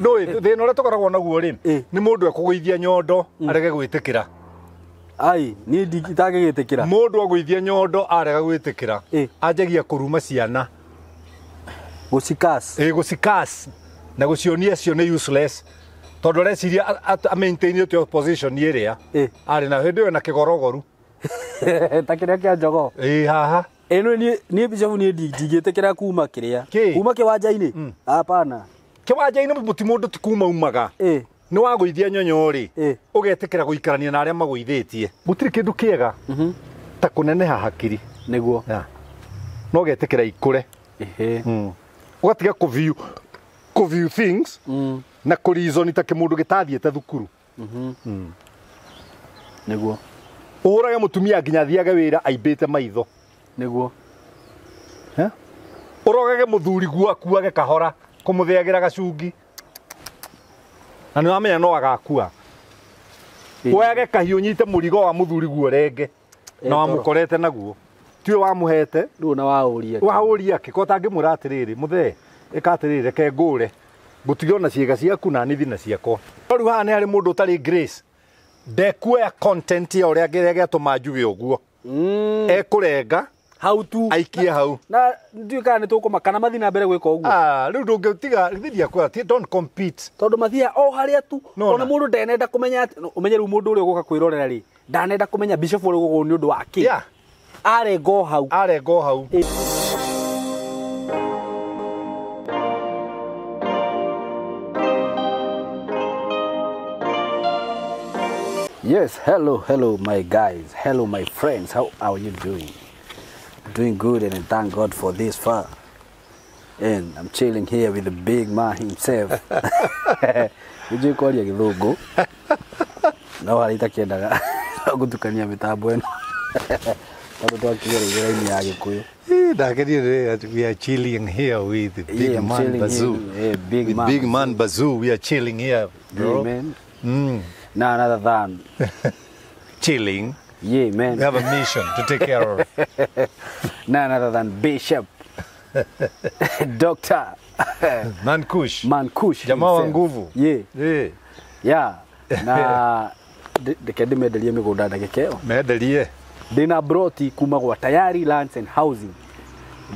no thina uria tukoragwo naguo ri ni mundu akuguithia nyondo arege gwitikira ai ni ndigitage gitikira mundu aguithia nyondo arega gwitikira anjagia kuruma ciana gucikas na gucionia cio ni useless tondu reciria a maintain your position iria ari na hindi na kigorogoru takiria kia njogo haha eno ni bicabu ni ndigitikira kuma kiria kuma kiwanja-ini hapana kiwanja-ini muti mundu tikuma umaga ni waguithia nyonyo ri ugetikira guikarania na aria maguithitie gutiri kindu kiega ta kuneneha hakiri niguo no ugetikira ikure ugatiga ku-view things na ku-reason ta kimundu gitathiete thukuru niguo urage mutumia nginya thiage wira aimbite maitho niguo urogage muthuri gwaku age kahora kumuthiagira gacungi na ni wamenya no agakua wage kahiu nyite murigo wa muthuri guo renge na wamukorete naguo tiwe wamuhete riu na wauria ki ko tangimura atiriri muthe ikatiriri ke ngure gutigiona ciega ciaku na nithi na ciakwa riu haha ni hari mundu utari grace ndekuoya content ya uria giatuma njuge uguo ekurenga how to aikie hau na nduika ni tukumakana mathina mbere gwika uguo riu ndungitiga thithia kwa don't compete tondu mathia o haria tu ona mundu ndenenda kumenya umenye riu mundu uria uguka kwirorera ri ndanenda kumenya bishop uri gugu ni undu wake arengo hau Yes, hello my guys, hello my friends, how are you doing? Doing good, and I thank God for this far. And I'm chilling here with the big man himself. Would you call you Githungu? No, I don't care. Gutukania mitambo eno. Tatu twakiria iraini ya Kikuyu. We are chilling here with big man Bazoo. Big man Bazoo, we are chilling here, bro. Yeah, man. None other than chilling. Yeah, man. We have a mission to take care of. None other than Bishop, Doctor Mankush. Jamaa wa nguvu. Yeah. Na dekedi medelie migunda ndagikeo. Medelie. Dina broti kuma gwa Tayari Lands and Housing.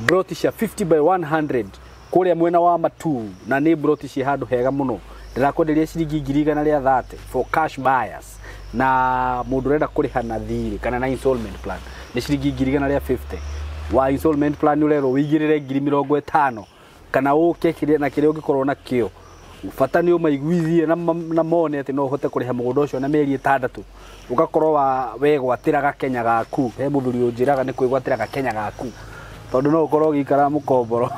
Broti cia 50 by 100 kuria mwena wa Matu na ni broti cia handu hega muno. Ndirakwenderia ciringi 130 for cash buyers na mundu renda kuriha na thiri kana na installment plan ni ciringi 150 wa installment plan urero wigirire 50 kana uke na kire ungikorwo na kio ufata ni umaiguithie na mone ati no uhote kuriha mugundo ucio na mieri 6 ugakorwo wa wegwatira gakenya gaku he muthuri unjiraga ni kwigwatira gakenya gaku tondu no ukorwo gikara mukomboro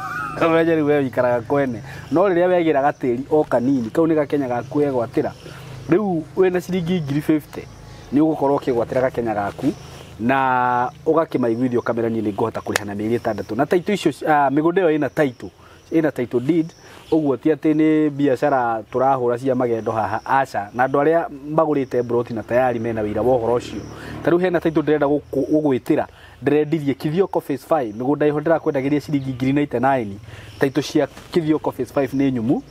weje riwe wikaraga kwene no riria wegira gatiri o kanini kau ni gakenya gaku wegwatira riu wena ciringi 50 ni ugukorwo kigwatira gakenya gaku na ugakimaiguithio kamera ni nguhota kuriha na mieri 6 na title icio migundo iyo ina title deed uguo ti ati ni biashara turahura cia magendo haha aca na andu aria magurite broti na tayari mena wira wa uhoro ucio taru hena title ndirenda gugwitira ndirendirie Kithioko phase 5 migunda iho ndirakwendagiria ciringi 99 title cia Kithioko phase 5 ni nyumu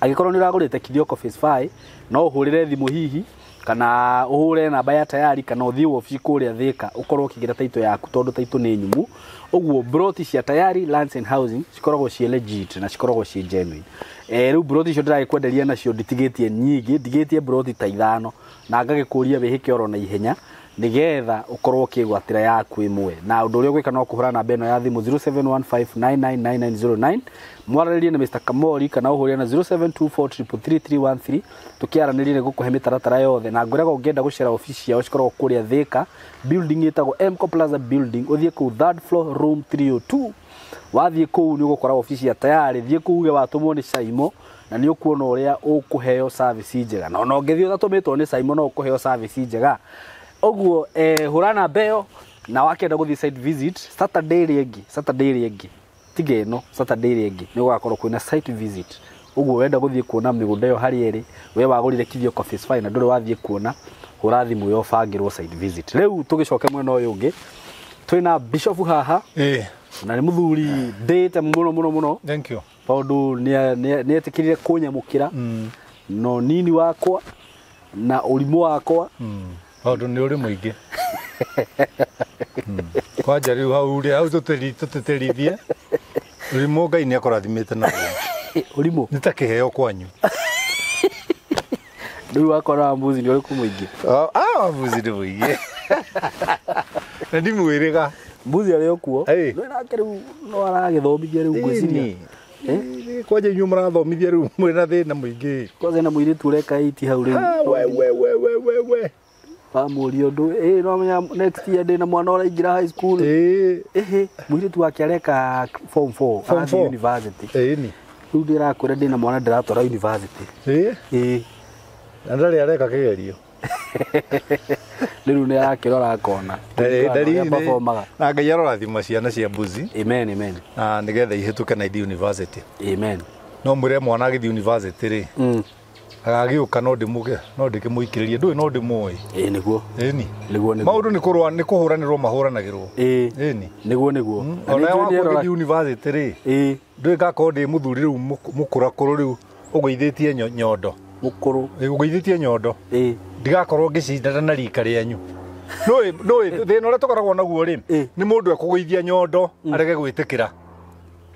agikorwo ni uragurite Kithioko phase 5 no uhurire thimu hihi kana uhure namba ya Tayari kana uthii ofisi kuria Thika ukorwo kigira title yaku tondu title ni nyumu uguo broti cia Tayari Lands and Housing cikoragwo cie legit na cikoragwo cie genuine riu broti cio ndiragikwenderia nacio nditigetie nyingi ndigetie broti ta 5 na ngagikuria wihike oro na ihenya nigetha ukorwo kigwatira yaku imwe na undu uria gwika no kuhura namba eno ya thimu 0715999909 mwararirie na Mr Kamori kana uhuria na 0724333313 tukiaranirie ni gukuhe mitaratara yothe na ngurega ungienda gucera ofisi yao cikorwo kuria Thika building itagwo MCO Plaza building uthie ku 3rd floor room 302 wathie ku ni ugukora ofisi ya Tayari thie kuuge watumwo ni SYMO na ni ukuona uria ukuheo service njega na no ngethio thatumitwo ni SYMO no ukuheo service njega oguo hurana beo na wakenda guthi site visit Saturday rigi tigeno Saturday rigi ni gugakorwo kwina site visit uguo wenda guthie kuona migunda yo hari eri we wagurire Kithioko phase 5 na nduri wathie kuona hura thimu yo bangirwo site visit riu tugicoke mwena uyu ungi twina Bishop haha na ni muthuri date muno thank you Tondu ni etikirire kunyamukira no nini wakwa na urimu wakwa Tondu ni uri muingi kwanja riu hau tuterithie urimu Ngai ni akorathimite na urimu ni ta kiheo kwanyu riu wakora mbuzi ni uriku muingi mbuzi ni muingi na ndimwiriga mbuzi ari okuo no nake riu no aragithomithia riu ngwiciria kwanja inyu marathomithia riu mwina thina muingi kwaze na muiritu ureka 80 hau riu we Pamuri undu no menya next year ndina mwana uraingira high school muiritu wake areka form 4 at university ni riu ndirakwira ndina mwana ndiratwara university na ndari areka kigerio riu ni arakirora akona na Ngai arorathima ciana cia mbuzi amen na nigetha ihituke na ithi university amen no mwire mwana agithi university ri agagiuka no ndimuge no ndikimuikiririe ndui no ndimoi niguo niguo maundu ni kurwa ni kuhuranirwo mahuranagirwo ni niguo ona wagithi university ri ndui gako ndi muthuri riu mukurakuru riu ugeithitie nyondo mukuru ugeithitie nyondo ndigakorwo ngicindana na rika rianyu no thina uria tukoragwo naguo ri ni mundu akugeithia nyondo arege gwitikira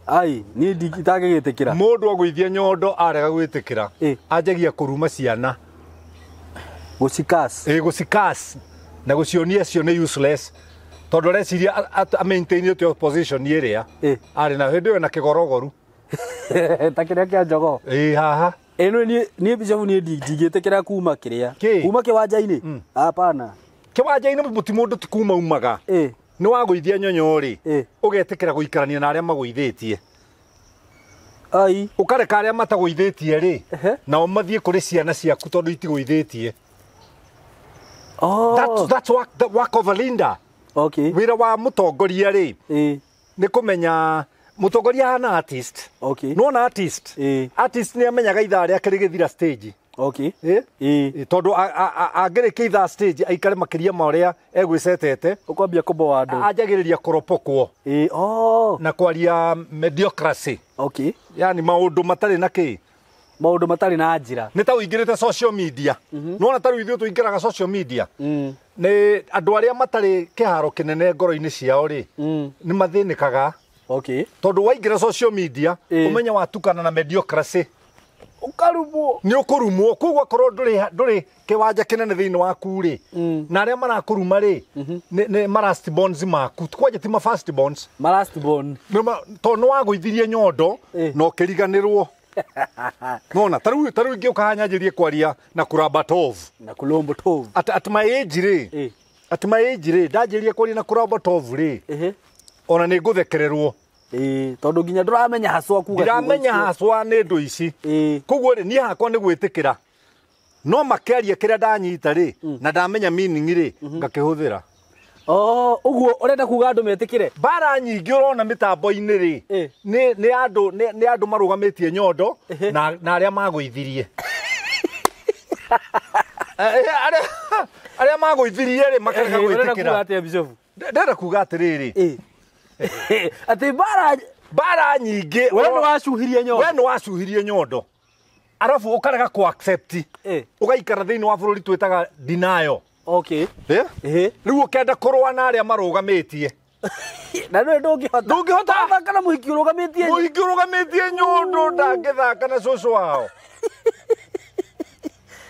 ai ni nditagigitikira mundu agwithia nyondo arega gwitikira anjagia kuruma ciana gucikas na gucionia cio ni useless tondu reciria a maintain your position iria ari na hindi na kigorogoru takiria kia njogo haha eno ni bicabu ni ndigitikira kuma kiria kuma kiwanja-ini hapana kiwanja-ini mutimundu tikuma umaga ni wagwithia nyonyo ri ugetikira guikarania na aria magwithitie ai ukareka aria matagwithitie ri nao mathie kuri ciana ciaku tondu itigwithitie that's work of a leader wira wa mutongoria ri ni kumenya mutongoria hana artist no na artist ni amenyaga ithaa ria kirigithira stage tondu angirikia ithaa stage aikare makiria maria egwicetete ukwambia kubo andu anjagiriria kuropokwo na kwaria mediocracy yani maundu matari na ki maundu matari na njira ni ta uingirite social media no ta ruithio tuingiraga social media ni andu aria matari kiharo kinene ngoro-ini ciao ri ni mathinikaga tondu waingira social media umenya watukana na mediocracy ukarumwo ni ukurumwo kugwa korwo nduri kiwanja kinene thiini waku ri na aria marakuruma ri ni marast bonds maku kwaje ti ma first bonds marast bond tondu wagwithirie nyondo no kiriganirwo nona taru ngiuka hanyanjirie kwaria na kurabatov na kulombotov at my age ri ndanjirie kwaria na kurabatov ri ona ni nguthekererwo tondu nginya nduramenya haswa kuga ndiramenya haswa ni ndu ici koguo ri ni hakwa ni gwitikira no makeria kiria ndanyita ri na ndamenya meaning ri ngakihuthira uguo urenda kuga andu metikire bara nyingi urona mitambo-ini ri ni andu marugamitie nyondo na aria magwithirie aria magwithirie ri makarega gwitikira ndenda kuga atiriri ati bara nyingi we ni wacuhirie nyondo arafu ukarega ku accept ugaikara thiini wa bururi twitaga denial riu ukenda kurwa na aria marugamitie na ndungihota kana muhiki urugamitie nyondo ndangithaka na cucu wao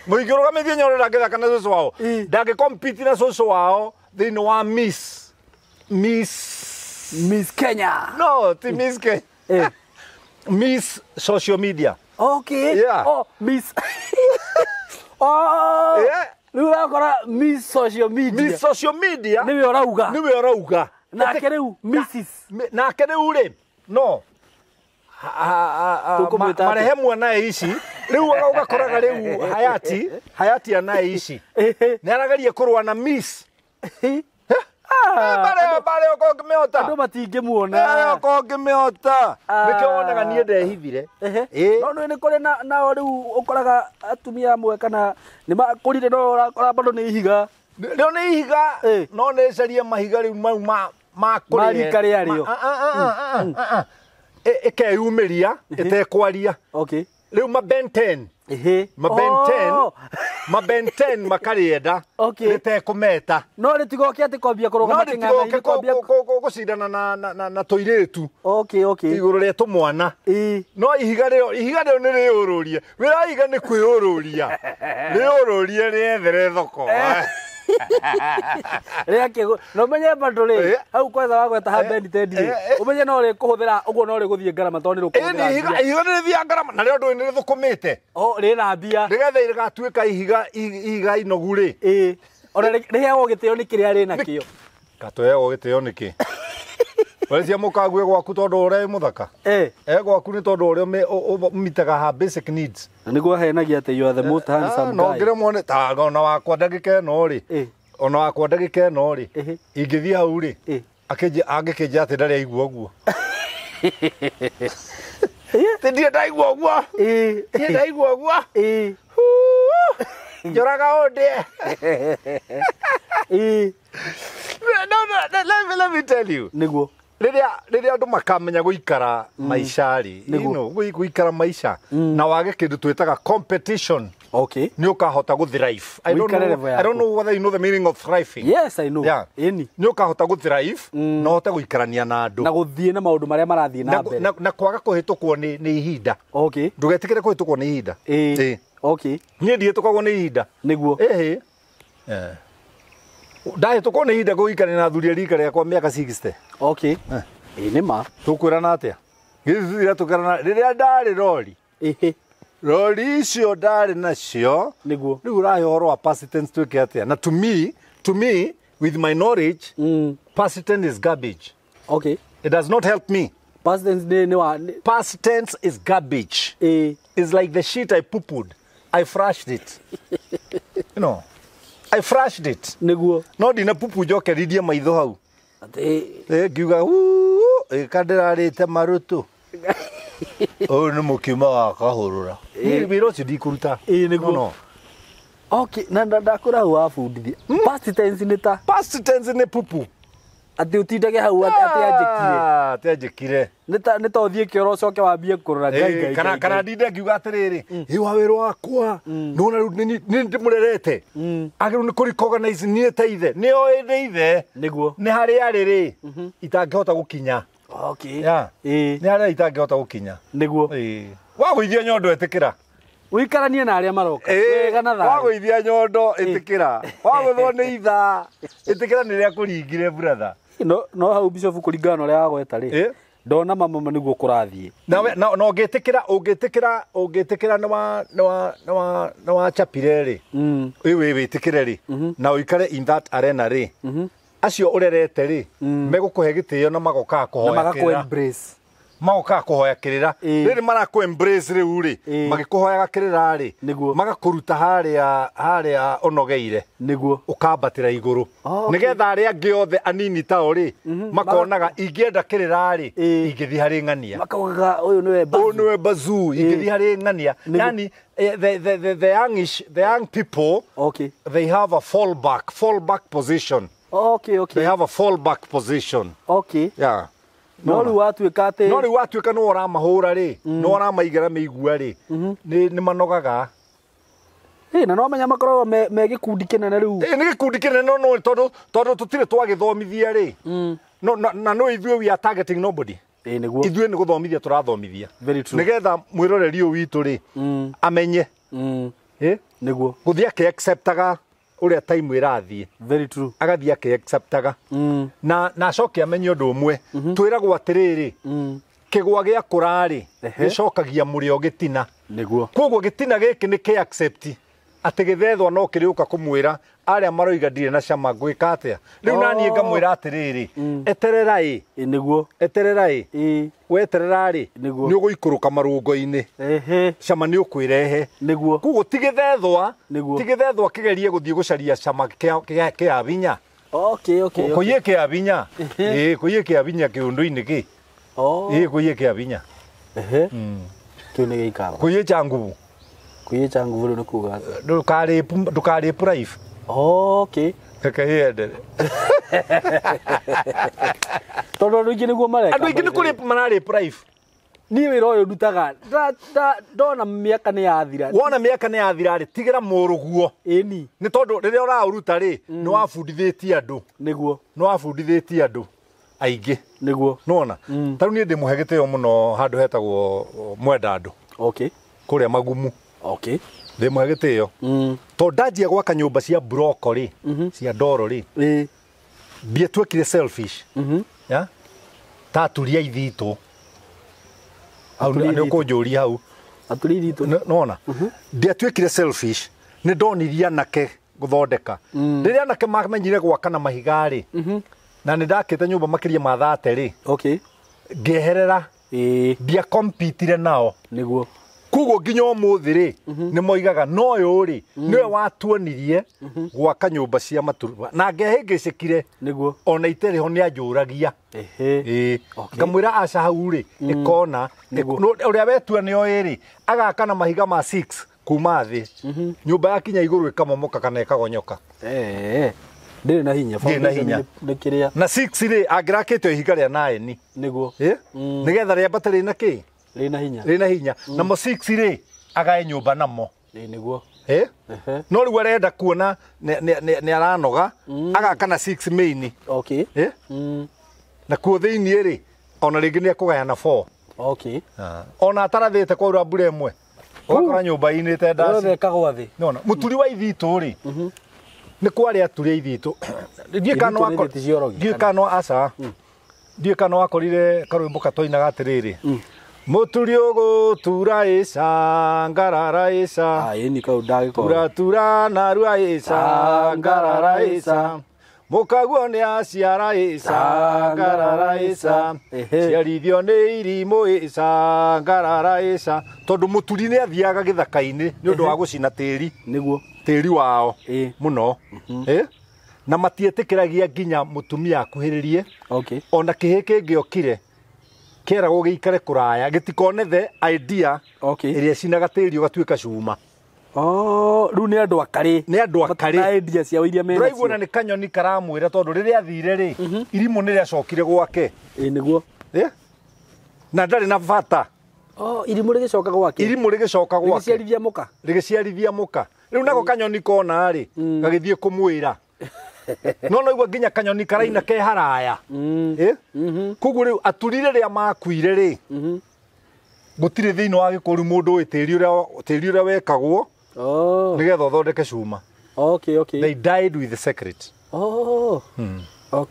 muhiki urugamitie nyondo ndangithaka na cucu wao ndangicompete na cucu wao thiini wa Miss Kenya. No, ti Miss Kenya. Miss social media. Miss. Riu akora Miss social media. Niwe orauga. Na keriu Mrs. Na keriu ri. No. Marehemu anaishi. Riu ugakoraga riu hayati anaishi. Ni aragaria kurwa na Miss. Bare ukongimeota andu matingimuona ukongimeota nikio wonaga nie ndehithire no ni kuri na riu ukoraga atumia amwe kana ni makurire no urakora bado ni ihiga no ni caria mahiga riu mau makurire marika riario ikeyumiria itekwaria Okay. riu mabenten mabenten makarienda ritekumeta no ritigoke ati kwambia kuroga making'ang'a kwambia gucindana na tuiritu okay iguru ria tumwana no ihiga rio ni riururie wirahiga ni kwiururia riururie riethere thoko Yake no menye bandore hau kwetha wagweta ha bendi tendi umenye no ri kuhuthira uguo no ri guthie ngarama to ni rukuhuthira ihiga ni thia ngarama na rio ni thukumite rina mbia rigetha igatuika ihiga inogu ri ona riheagwo gitio ni kiria ri nakio gatoyagwo gitio niki Walecia mukague gwaku tondu uri muthaka gwaku ni tondu uri umitaga ha basic needs niguo henagia ati you are the most handsome guy no ngire muone ta ona wakwa ndagika no ri ona wakwa ndagika no ri ingithii hau ri angikija ati ndari aigua uguo Tindie ndaigua uguo ndaigua uguo njoraga unde no let me tell you niguo riria andu makamenya guikara maisha ri guikara maisha na wage kindu twitaga competition ni ukahota guthrive I don't know whether you know the meaning of thriving. Yes, I know. Ni ukahota guthrive no hote guikarania na andu na guthie na maundu maria marathie na mbere na kwaga kuhitukwo ni ihinda ndugetikire kuhitukwo ni ihinda ni ndie tukagwo ni ihinda niguo ndahitukwo ni ihinda guikarania na thuri rika riakwa miaka 60 ni ma tukwirana atia githira tukarana riria ndari rori rori icio ndari nacio niguo riu urahe horo wa past tense twike atia na to me with my knowledge past tense is garbage it does not help me past tense past tense is garbage it's like the shit I poo-pooed I flushed it you know I flushed it niguo no dina pupu njoke ridie maitho hau ngiuga kandirarite marutu ni mukima wa kahurura wira ucio ndikuruta niguo na ndakura hau abundithia past tense ni ta past tense ni pupu ati utindage hau ati anjikire ni ta uthie kioro ucoke wambie kurura ngai kana ndinde ngiuga atiriri wa wiro wakwa nona riu ni ndimurerete agiru ni kuri organize ni teithe ni oithe niguo ni hari ariri itangihota gukinya ni hari itangihota gukinya niguo waguithia nyondo etikira wikaranie na aria maroka wega na thayo waguithia nyondo etikira waguthwo ni itha etikira ni ria kuringire brother no hau bishop kuringana uria wagweta ri ndona mama niguo kurathie no ungitikira ni wa chapire ri we witikire ri na uikare in that arena ri acio urerete ri megukuhe gitio na magoka kuhoya kirira riri maraku embrace riu ri magikuhoya kirira ri magakuruta haria onogeire niguo ukambatira iguru nigetha aria angi othe anini tao ri makonaga ingienda kirira ri ingithii hari ng'ania makauga uyu niwe bazuu ingithii hari ng'ania yani the young people they have a fallback position they have a fallback position no riu watuika ati no riu watuika no uramahura ri no uramaigera meigua ri ni manogaga na no menya makorwo me gikundi kinene riu ni gikundi kinene no tondu tutire twagithomithia ri no ithuĩ we are targeting nobody ithuĩ ni guthomithia turathomithia nigetha mwiroreri uyu witu ri amenye niguo guthia ke acceptaga uria time irathie agathia ke acceptaga na acoke amenye undu umwe twiragwo atiriri kigwa gia kurari gicokagia murio gitina koguo gitina giki ni ke accept ati githethwa no kiriuka kumwira aria maroiga ndire na cama gwika atia riu nani ngamwira atiriri etererai etererai wetererari ni uguikuruka marungo-ini cama ni ukwirehe koguo tigithethwa kigerie guthie gucaria cama kia binya kuiye kia binya kuiye kia binya kiundu-ini ki kuiye kia binya kiu ni giikara kuiye cha nguvu ni kuga ndukari life kaka hiende tondu andu ingi niguo mareka andu ingi ni kuri marari life ni wira uyu ndutaga ndona miaka ni yathira wona miaka ni yathira ri tigira muruguo eni ni tondu riria urauruta ri ni wabundithitie andu niguo ni wabundithitie andu aingi niguo nona taru ni ndimuhegete yo muno handu hetagwo mwenda andu okay kuria magumu okay ndimuhegete yo to ndanjia gwaka nyumba cia broccoli cia ndoro ri mbia twekire selfish ya taturia ithitu au ni ukunjuria hau aturi ithitu nona ndia twekire selfish ni ndoniria nake guthondeka riria nake mamenyire gwaka na mahigari na ni ndakite nyumba makiria ma 30 ri okay ngeherera ndia compete nao niguo kugo nginya umuthi ri ni moigaga no yo ri niwe watuonirie gwaka nyumba cia maturuba na ngehingicikire niguo ona itere ho ni anjuragia ngamwira aca hau ri ikona uria wetua ni oiri agaka na mahiga ma 6 kuma thi nyumba yakinya iguru ikamomoka kana ikagonyoka ndiri na hinya nikiria na 6 ri angirakite ihiga ria 9 niguo nigetha ria batari na ki rina hinya na mo 6 ri agae nyumba namo niguo no riu arenda kuona ni aranoga agaka na 6 main okay na kuo thiini ri ona ringi ni akugayana 4 okay ona atarathite kwa ura mbura imwe wakora nyumba inite ndasi yothe kagwa thi nona muturi wa ithitu ri ni kwari aturi ithitu ndie kano aca ndie kano akorire karwimbo katoinaga atiriri muturi ugutura ica ngarara ica ni kau ndagikora tura narua ica ngarara ica mukaguo ni aciara ica ngarara ica ciarithio ni irimu ica ngarara ica tondu muturi ni athiaga githaka-ini ni undu wa gucina tiri niguo tiri wao muno na matietikiragia nginya mutumia akuhiririe okay ona kihi kingiokire kera gugikare kuraya gitikone the idea iria cinaga tiri ugatuika cuma riu ni andu akari na idea cia iria mena raigua na ni kanyoni karamwira tondu riria athire ri irimu ni riacokire gwake niguo na ndari na bata irimu rigicoka gwake rigiciarithia muka riu nako kanyoni kona ri gagithie kumwira no igua nginya kanyoni karaina ke haraya kuguo riu aturire ria makuire ri gutire thiini wa gikuru mundu wi tiri uria wekagwo nigetha uthondeke cuma they died with the secret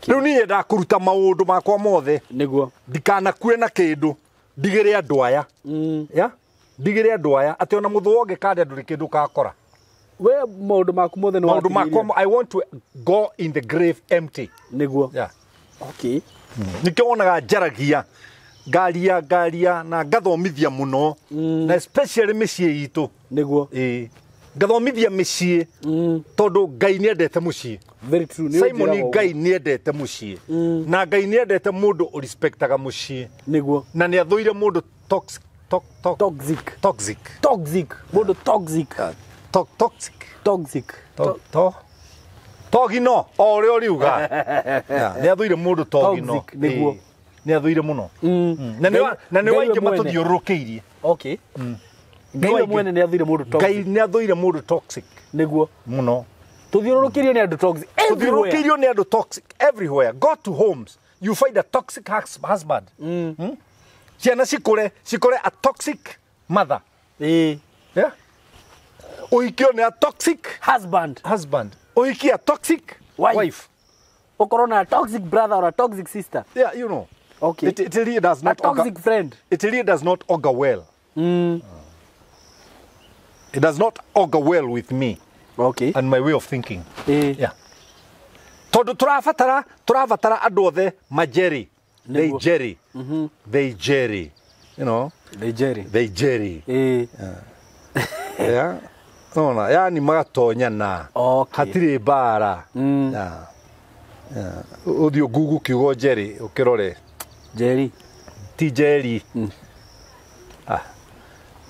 riu niĩ ndakuruta maundu makwa mothe niguo ndikanakue na kindu ndigire andu aya ndigire andu aya ati ona muthu wonge kande nduri kindu kakora we maundu maku mothe no maundu makwa I want to go in the grave empty niguo nikio wonaga njaragia ngaria na ngathomithia muno na especially micii itu niguo ngathomithia micii tondu Ngai ni endete mucii very true SYMO Ngai ni endete mucii na Ngai ni endete mundu respectaga mucii niguo na ni athuire mundu toxic mundu toxic togino ore oriuga ni athuire mundu togino niguo ni athuire muno na ni waingi matuthiurukiirie Ngai mwene ni athuire mundu toxic Ngai ni athuire mundu toxic niguo muno tuthiurukiirio ni andu toxic tuthiurukiirio ni andu toxic everywhere go to homes you find a toxic husband ciana cikure a toxic mother uhikio ni a toxic husband uhiki a toxic wife ukorwo na a toxic brother or a toxic sister you know it really does not a toxic friend it really does not augur well it does not augur well with me and my way of thinking tondu turavatara andu othe majeri they jerry you know they jerry nona yani magatonyana hatiri mbara uthio gugu kiugo jerry ukirore ti jerry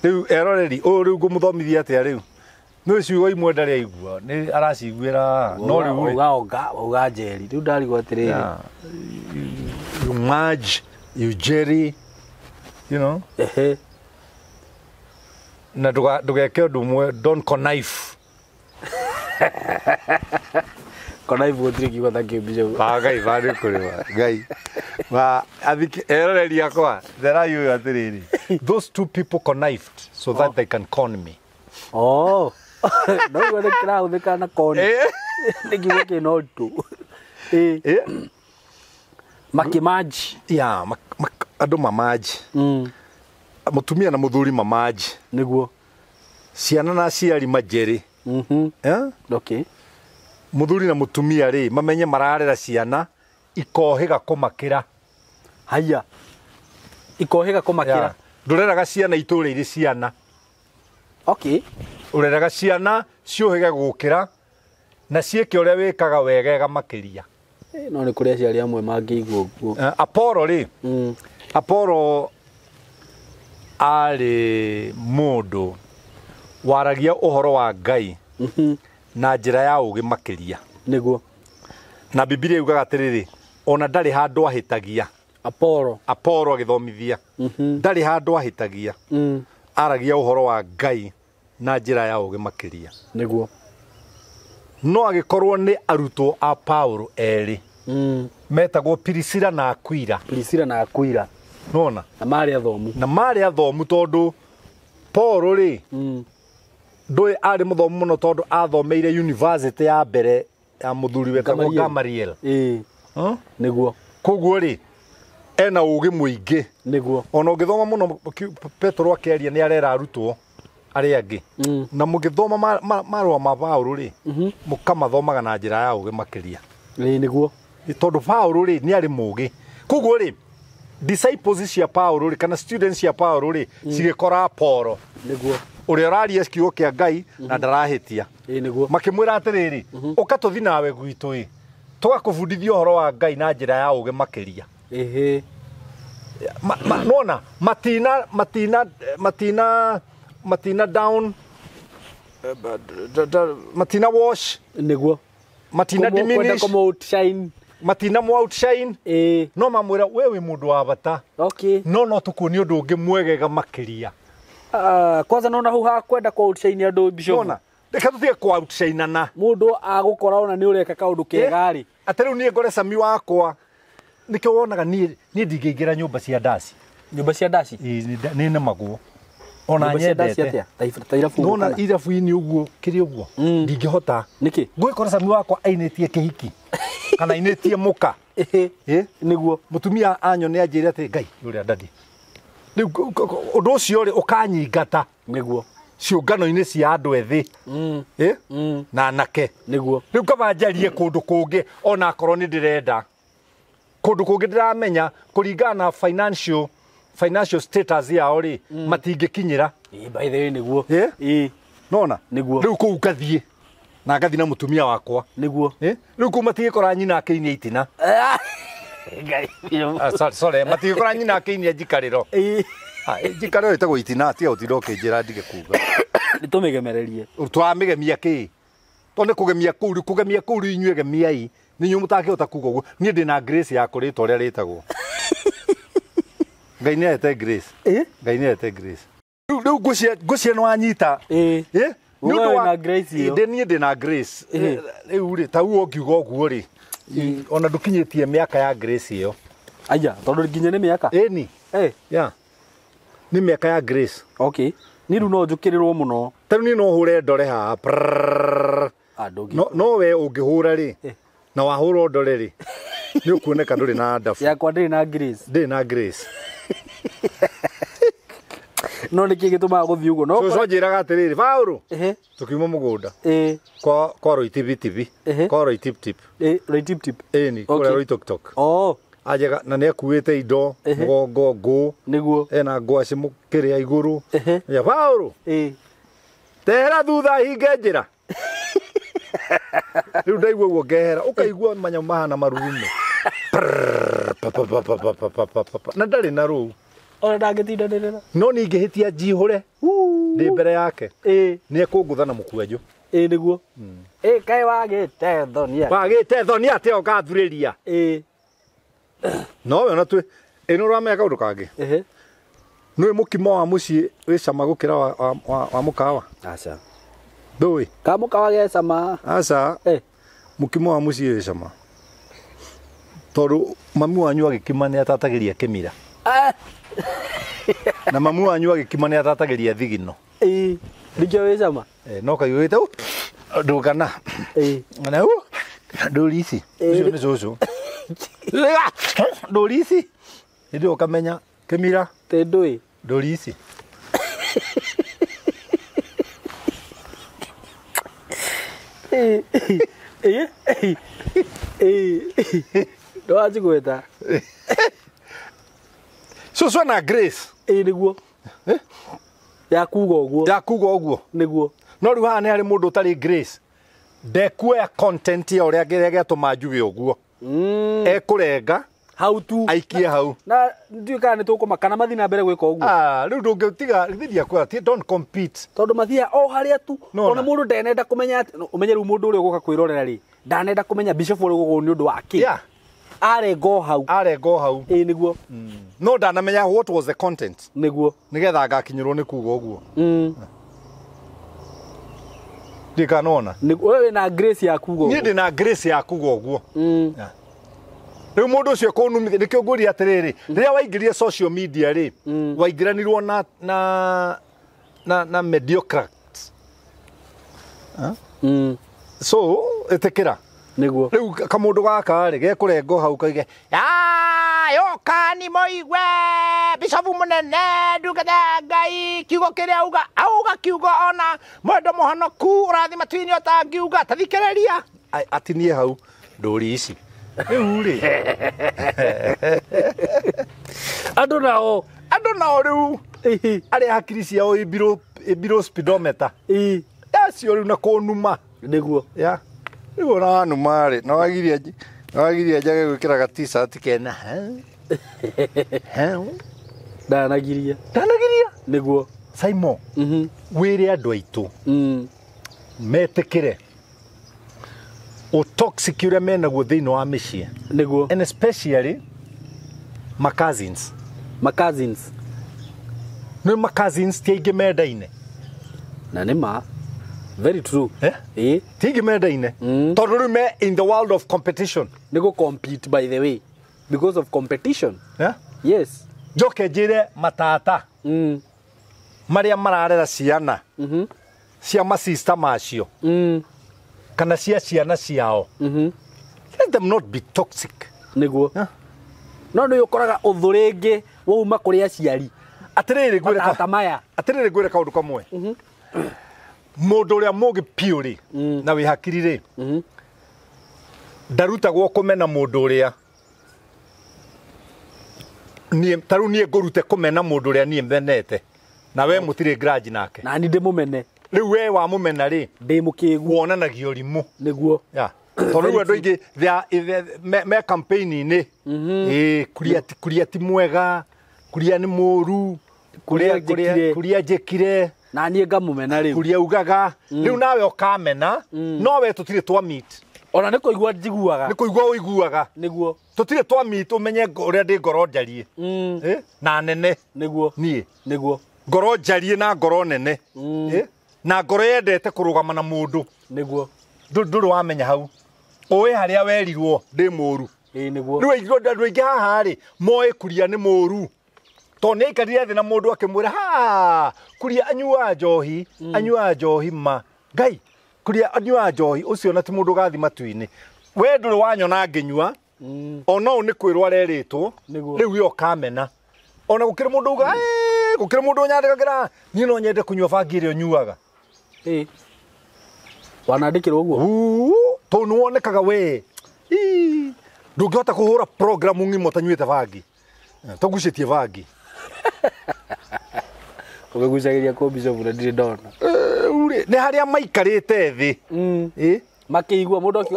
riu eroreri riu ngumuthomithia atia riu no ciugo imwe ndari aigua ni araciguira no riu uga jerry riu ndarigwo atiriri you merge you jerry you know na ndugeke undu mwe don't connive connive gutire kiugo ta kibijo Ngai bari kuriwa Ngai ba athiki eroreri akwa there are you atiriri those two people connived so that they can con me no wale kira uthika na con ngiwe ke no tu makimaji andu mamaji mutumia na muthuri mamaji niguo ciana na aciari majeri okay muthuri na mutumia ri mamenye mararera ciana ikohiga kumakira haya ikohiga kumakira ndureraga ciana iture iri ciana okay ureraga ciana ciohiga gukira na cieke uria wikaga wegega makiria no ni kuria ciari amwe mangiigwo guo Apollo ri Apollo ari mundu waragia uhoro wa Ngai na njira ya ugi makiria niguo na Biblia yugaga atiriri ona ndari handu ahitagia Apollo agithomithia ndari handu ahitagia aragia uhoro wa Ngai na njira ya ugi makiria niguo no agikorwo ni arutwo a Paulo eri metagwo Priscilla na Aquila nona na mari athomu tondu Paulo ri ndoi ari muthomu muno tondu athomeire university ya mbere ya muthuri wetagwo Gamaliel niguo koguo ri ena ugi muingi niguo ona ungithoma muno Petro akeria ni arera arutwo ari angi na mugithoma marwa ma Paulo ri mukamathomaga na njira ya ugi makiria niguo tondu Paulo ri ni ari mugi koguo ri disciples cia Paulo ri kana students cia Paulo ri cigikora Paulo niguo uria raria kiugo kia Ngai na ndarahitia niguo makimwira atiriri ukatuthi nawe gwitu tugakubundithia uhoro wa Ngai na njira ya ugi makiria nona matina down matina wash niguo matina diminish matina mo outshine no mamwira wewe mundu wa bata okay no tukuoni undu ungi mwegega makiria kwanza nona hu ha kwenda kwa outshine andu bisho nona reka tuthie kwa outshine na mundu agukora ona ni ureka kaundu kegari atari ni ngore sami wakwa nikio wonaga ni ndingiingira nyumba cia ndasi ni nemaguo ona nyendete nona irabu-ini uguo kiri uguo ndingihota niki ngwikora sami wakwa ainetie kihiki kana ainetie muka niguo mutumia anyo ni anjire ati Ngai uria ndadi riu undu ucio ri ukanyingata niguo ciungano-ini cia andu ethi na anake niguo riu kabanjarie kundu kungi ona akorwo ni ndirenda kundu kungi ndiramenya kuringana na financial status yao ri matingikinyira by the way niguo nona niguo riu kuu ngathie na ngathi na mutumia wakwa niguo riu kuu matigikora nyina akiinia itina Ngai sorry matigikora nyina akiinia njikariro njikariro itagwo itina tiga utinda ukinjira ndige kuga nitumigemererie twamigemia ki tondu kugemia kuu inyue gemiai ni nyu mutakihota kuga uguo nie ndina grace ya kurita uria ritagwo Ngai ni ete grace Ngai ni ete grace riu ngucia no anyita Wewe na grace hiyo nie ndina grace riu ri ta uo ngiuga uguo ri ona ndukinyitie miaka ya grace iyo aya tondu nginya ni miaka ni ni miaka ya grace okay ni ru no njukirirwo muno taru ni no hure ndore ha no we ungihura ri na wahura ndore ri ni ukuoneka nduri na ndafu yakwa ndiri na grace no niki gituma guthii ugo no so njiraga atiriri Paulo tukiuma mugunda kwa roitibi kwa roitip ni kwa roitoktok ajega na ni akuite indo mugongo ngu niguo ena ngwaci mukiria iguru ya Paulo tera thutha hinge njira riu ndaigua uguo ngehera ukaigua manya mahana marurume na ndari na ru ona ndagitinda ndirira no ningihitia njihure ndi mbere yake ni ekungutha na mukwenju niguo kai wagite thoni ate okathuriria no we ona twi ino rameka undu kangi Nĩ mukimo wa muciĩ wĩ cama gũkĩra wa mũkawa. Aca. Ndũĩ. Ka mũkawa ge cama. Aca. Mukimo wa muciĩ wĩ cama. Tondũ mami wanyu agĩkima nĩ atatagĩria kĩmira. Na mami wanyu agĩkima nĩ atatagĩria thigino. Ndikio wĩ cama. No kaigũĩte ndũgana. Ngana ndũri ici. Ũcio nĩ cũcũ. Ndũri ici. Hĩndĩ ũkamenya kĩmira. Te ndũĩ. Ndũri ici. Ndoaji gweta. Cũcũ na Grace. Nĩguo. Ya kuga ũguo. Ya kuga ũguo. Nĩguo. No rĩu haha nĩ harĩ mũndũ ũtarĩ Grace. Ndekuoya content ya ũrĩa gĩatũma njuge ũguo. Ekũrenga. How to. Aikie hau. Na ndiũ kana nĩ tũkũmakana mathi na mbere gwĩka ũguo. Rĩu ndũngĩtiga thidia kwa don't compete. Tondũ mathia o harĩa tu. Ona mũndũ ndenenda kũmenya ũmenye rĩu mũndũ ũrĩa ũgũka kwĩrorera rĩ. Ndanenda kũmenya bishop ũrĩa ũgũkũ nĩ ũndũ wa kĩ. Yeah. Arengo hau. Arengo hau. Nĩguo. No ndanamenya what was the content. Nĩguo. Nĩgetha ngakinyĩrwo nĩ kuga ũguo. Ndikanona. Wewe na Grace ya kuga ũguo. Niĩ ndĩ na Grace ya kuga ũguo. Rĩu mũndũ ũcio kũnumithia nĩkĩo ngũria atĩrĩrĩ rĩrĩa waingĩrire social media rĩ waingĩranirwo na mediocrates. So ĩtĩkĩra nĩguo rĩu kamũndũ gaka rĩ gekũrengo hau kaige yoka nĩ moigwe bishofu mũnene ndungata Ngai kiugo kĩrĩa auga kiugo ona mwendo mũhonoku ũrathima twini ũtangiuga tathikĩrĩria atinie hau ndũri ici rĩu rĩ andũ nao rĩu arĩa hakiri ciao ibiro speedometer acio rĩu na kũnuma nĩguo rĩu ona wanuma rĩ nawagiria njage gwĩkĩra ga t-shirt kena ndanagiria nĩguo SYMO wĩre andũ aitũ metĩkĩre toxic ũrĩa menaguo thĩinĩ wa mĩciĩ nĩguo and especially my cousins no my cousins ti aingĩ mendaine na nĩ ma very true ti aingĩ mendaine tondũ rĩu me in the world of competition nĩguo compete by the way because of competition yes njoke njĩre matata marĩa mararera ciana cia masista macio kana cia ciana ciao let them not be toxic nĩguo no nĩ ũkoraga ũthũrĩngĩ wauma kũrĩ aciari atĩrĩrĩ ngwĩre kaũndũ kamwe mũndũ ũrĩa mũgĩ piũ rĩ na wĩ hakiri rĩ ndarutagwo kũmena mũndũ ũrĩa tarĩu niĩ ngũrute kũmena mũndũ ũrĩa niĩ menete na we mũtirĩ grudge nake na ni ndĩmũmene rĩu we wa mũmena rĩ ndĩ mũkĩgu wonanagia ũrimũ nĩguo tondũ rĩu andũ aingĩ me campaign-inĩ kuria ti mwega kuria nĩ mũru kuria njĩkire na niĩ ngamũmena rĩu kuria ugaga rĩu nawe ũkamena no we tũtirĩ twa meet ona nĩ kũigua njiguaga nĩ kũigua ũiguaga nĩguo tũtirĩ twa meet ũmenye ũrĩa ndĩ ngoro njarie na nene nĩguo niĩ nĩguo ngoro njarie na ngoro nene na ngoro yendete kũrũgama na mũndũ nĩguo ndũrĩ wamenya hau ũĩ harĩa werirwo ndĩ mũru nĩguo rĩu andũ aingĩ haha rĩ moĩ kuria nĩ mũru tondũ nĩ aikarire thĩ na mũndũ akĩmwĩra kuria anyuaga njohi ma Ngai kuria anyuaga njohi ũcio na ti mũndũ gathi matu-inĩ we ndũrĩ wanyona ngĩnyua ona ũũ nĩ kwĩrwo arerĩtwo rĩu yo kamena ona gũkĩrĩ mũndũ uga gũkĩrĩ mũndũ nyandĩkagĩra niĩ no nyende kũnyua bangi ĩrĩa ũnyuaga wanandĩkĩrwo ũguo tondũ nĩ wonekaga we ndũngĩhota kũhũra program ng'ima ũtanyuĩte bangi tũgucĩtie bangi ũgĩgucagĩria kũ bishop na ndirĩ ndona nĩ harĩa maikarĩte thĩ makĩigua mũndũ ũcio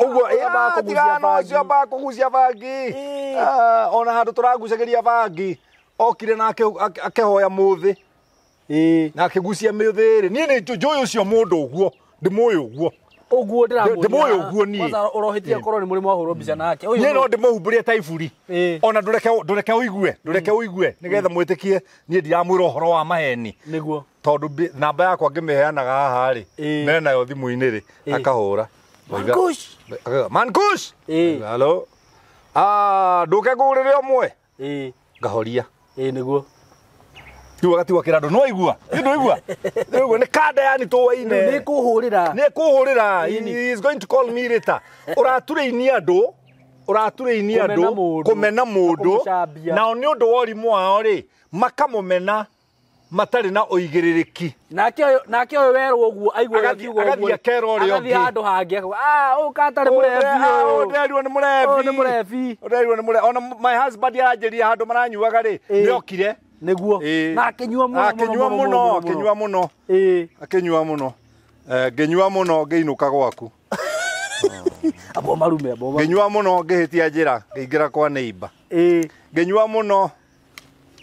kũgucia bangi ona handũ tũragucagĩria bangi okire na akĩhoya mũthĩ na akĩgucia mĩthĩ rĩ niĩ nĩ njũĩ ũcio mũndũ ũguo ndĩmũĩ ũguo Uguo ndiramuona. Ndimoyo uguo ni. Kwanza urohitie korwo ni muri mwahurwo mbica nake. Nye no ndimuhumburie ta iburi. Ona ndureke uigue nigetha mwitikie nie ndiramwira uhoro wa maheni. Niguo. Tondu namba yakwa ngimeheanaga haha ri. Me nayo thimu-ini ri akahura. Mankush. Hello. Nduke ngurire omwe. Ngahoria. Niguo. Tu wakati wa kirado no igua. Ndio ni kada yani towaine. Ni kuhurira. He is going to call me later. Uratureini andu kumena mundu na oni undu wori mwao ri makamumena matari na oigiririki nake oyo werwo uguo aigwa kiugo uguo agathia kero ri ongi handu hangi ukatari murefi ni murefi ona my husband yajiria handu maranyuaga ri ni okire niguo na akinyua muno ngenyua muno ngeinuka gwaku abo marume ngenyua muno ngehitia njira ngeingira kwa neighbor ngenyua muno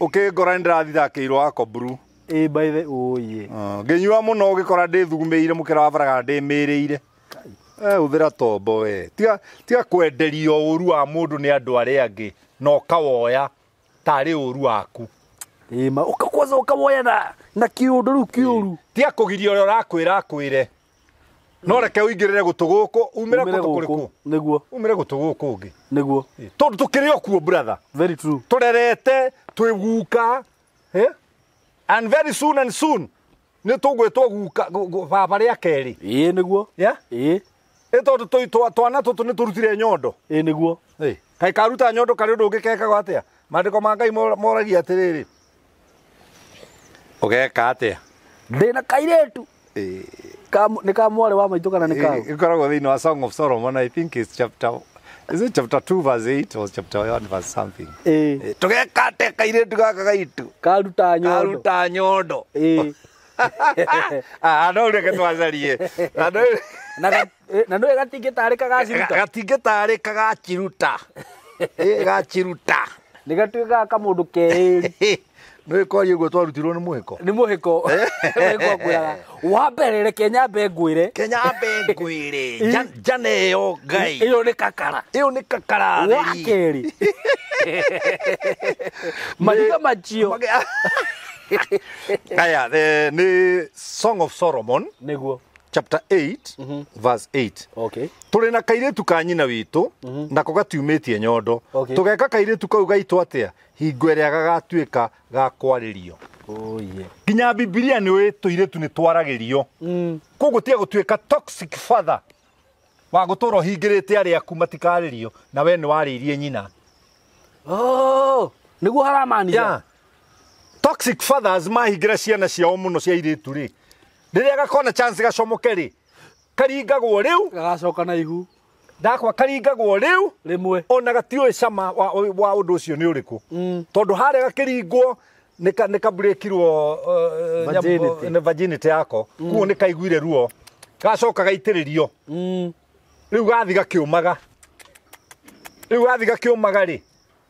ukingora ndirathithakiirwo akobru by the ye ngenyua muno ugikora ndithugumeire mukira wa baraga ndimirire uthira tombo we tiga kwenderio uru wa mundu ni andu aria angi no kawoya tari uru waku ma ukakwaza ukawoya na kiundu ru kiuru tiga kugiria uria urakwira akwire no reke uingirire gutuguku umire gutuguku niguo umire gutuguku ungi niguo tondu tukiri okuo brother very true turerete twiguka and very soon ni tugwetwo guka baba ria keri niguo tondu twana tutu ni turutire nyondo niguo kai karuta nyondo kari undu ungikeka gwatia mandiko ma Ngai moragia atiriri ugeka atia ndina kairetu ni ka mwale wa maitu kana ni ka ikoragwo thiini wa Song of Solomon. I think it's chapter 2 verse 8 or chapter 1 verse something tugeka ate kairetu gaka gaitu karuta nyondo no reke twacarie na no gatingitari kagaciruta nigatuika kamundu keiri no ikori ugo twarutirwo ni muhiko kwiraga wa mbere reke nyambe ngwire jane yo Ngai iyo ni kakara wa keri majiga majio aya ni Song of Solomon niguo chapter 8 verse 8 okay turi na kairetu ka nyina witu nako gatiumitie nyondo tugeka kairetu kau gaitwo atia hingo iria gagatuika ga kwaririo nginya Biblia ni we tuiretu ni twaragirio koguo tia gutuika toxic father wa guturo hingirite aria ku matikaririo na we ni waririe nyina niguo haramania toxic fathers mahingira ciana ciao muno cia iritu ri riria gakona chance gacomoke ri karingagwo riu gagacoka na ihu ndakwa karingagwo riu rimwe ona gatioi cama wa undu ucio ni uriku tondu haria gakiringwo nika breakirwo virginity yako kuo nikaiguire ruo gacoka gaitiririo riu gathi gakiumaga ri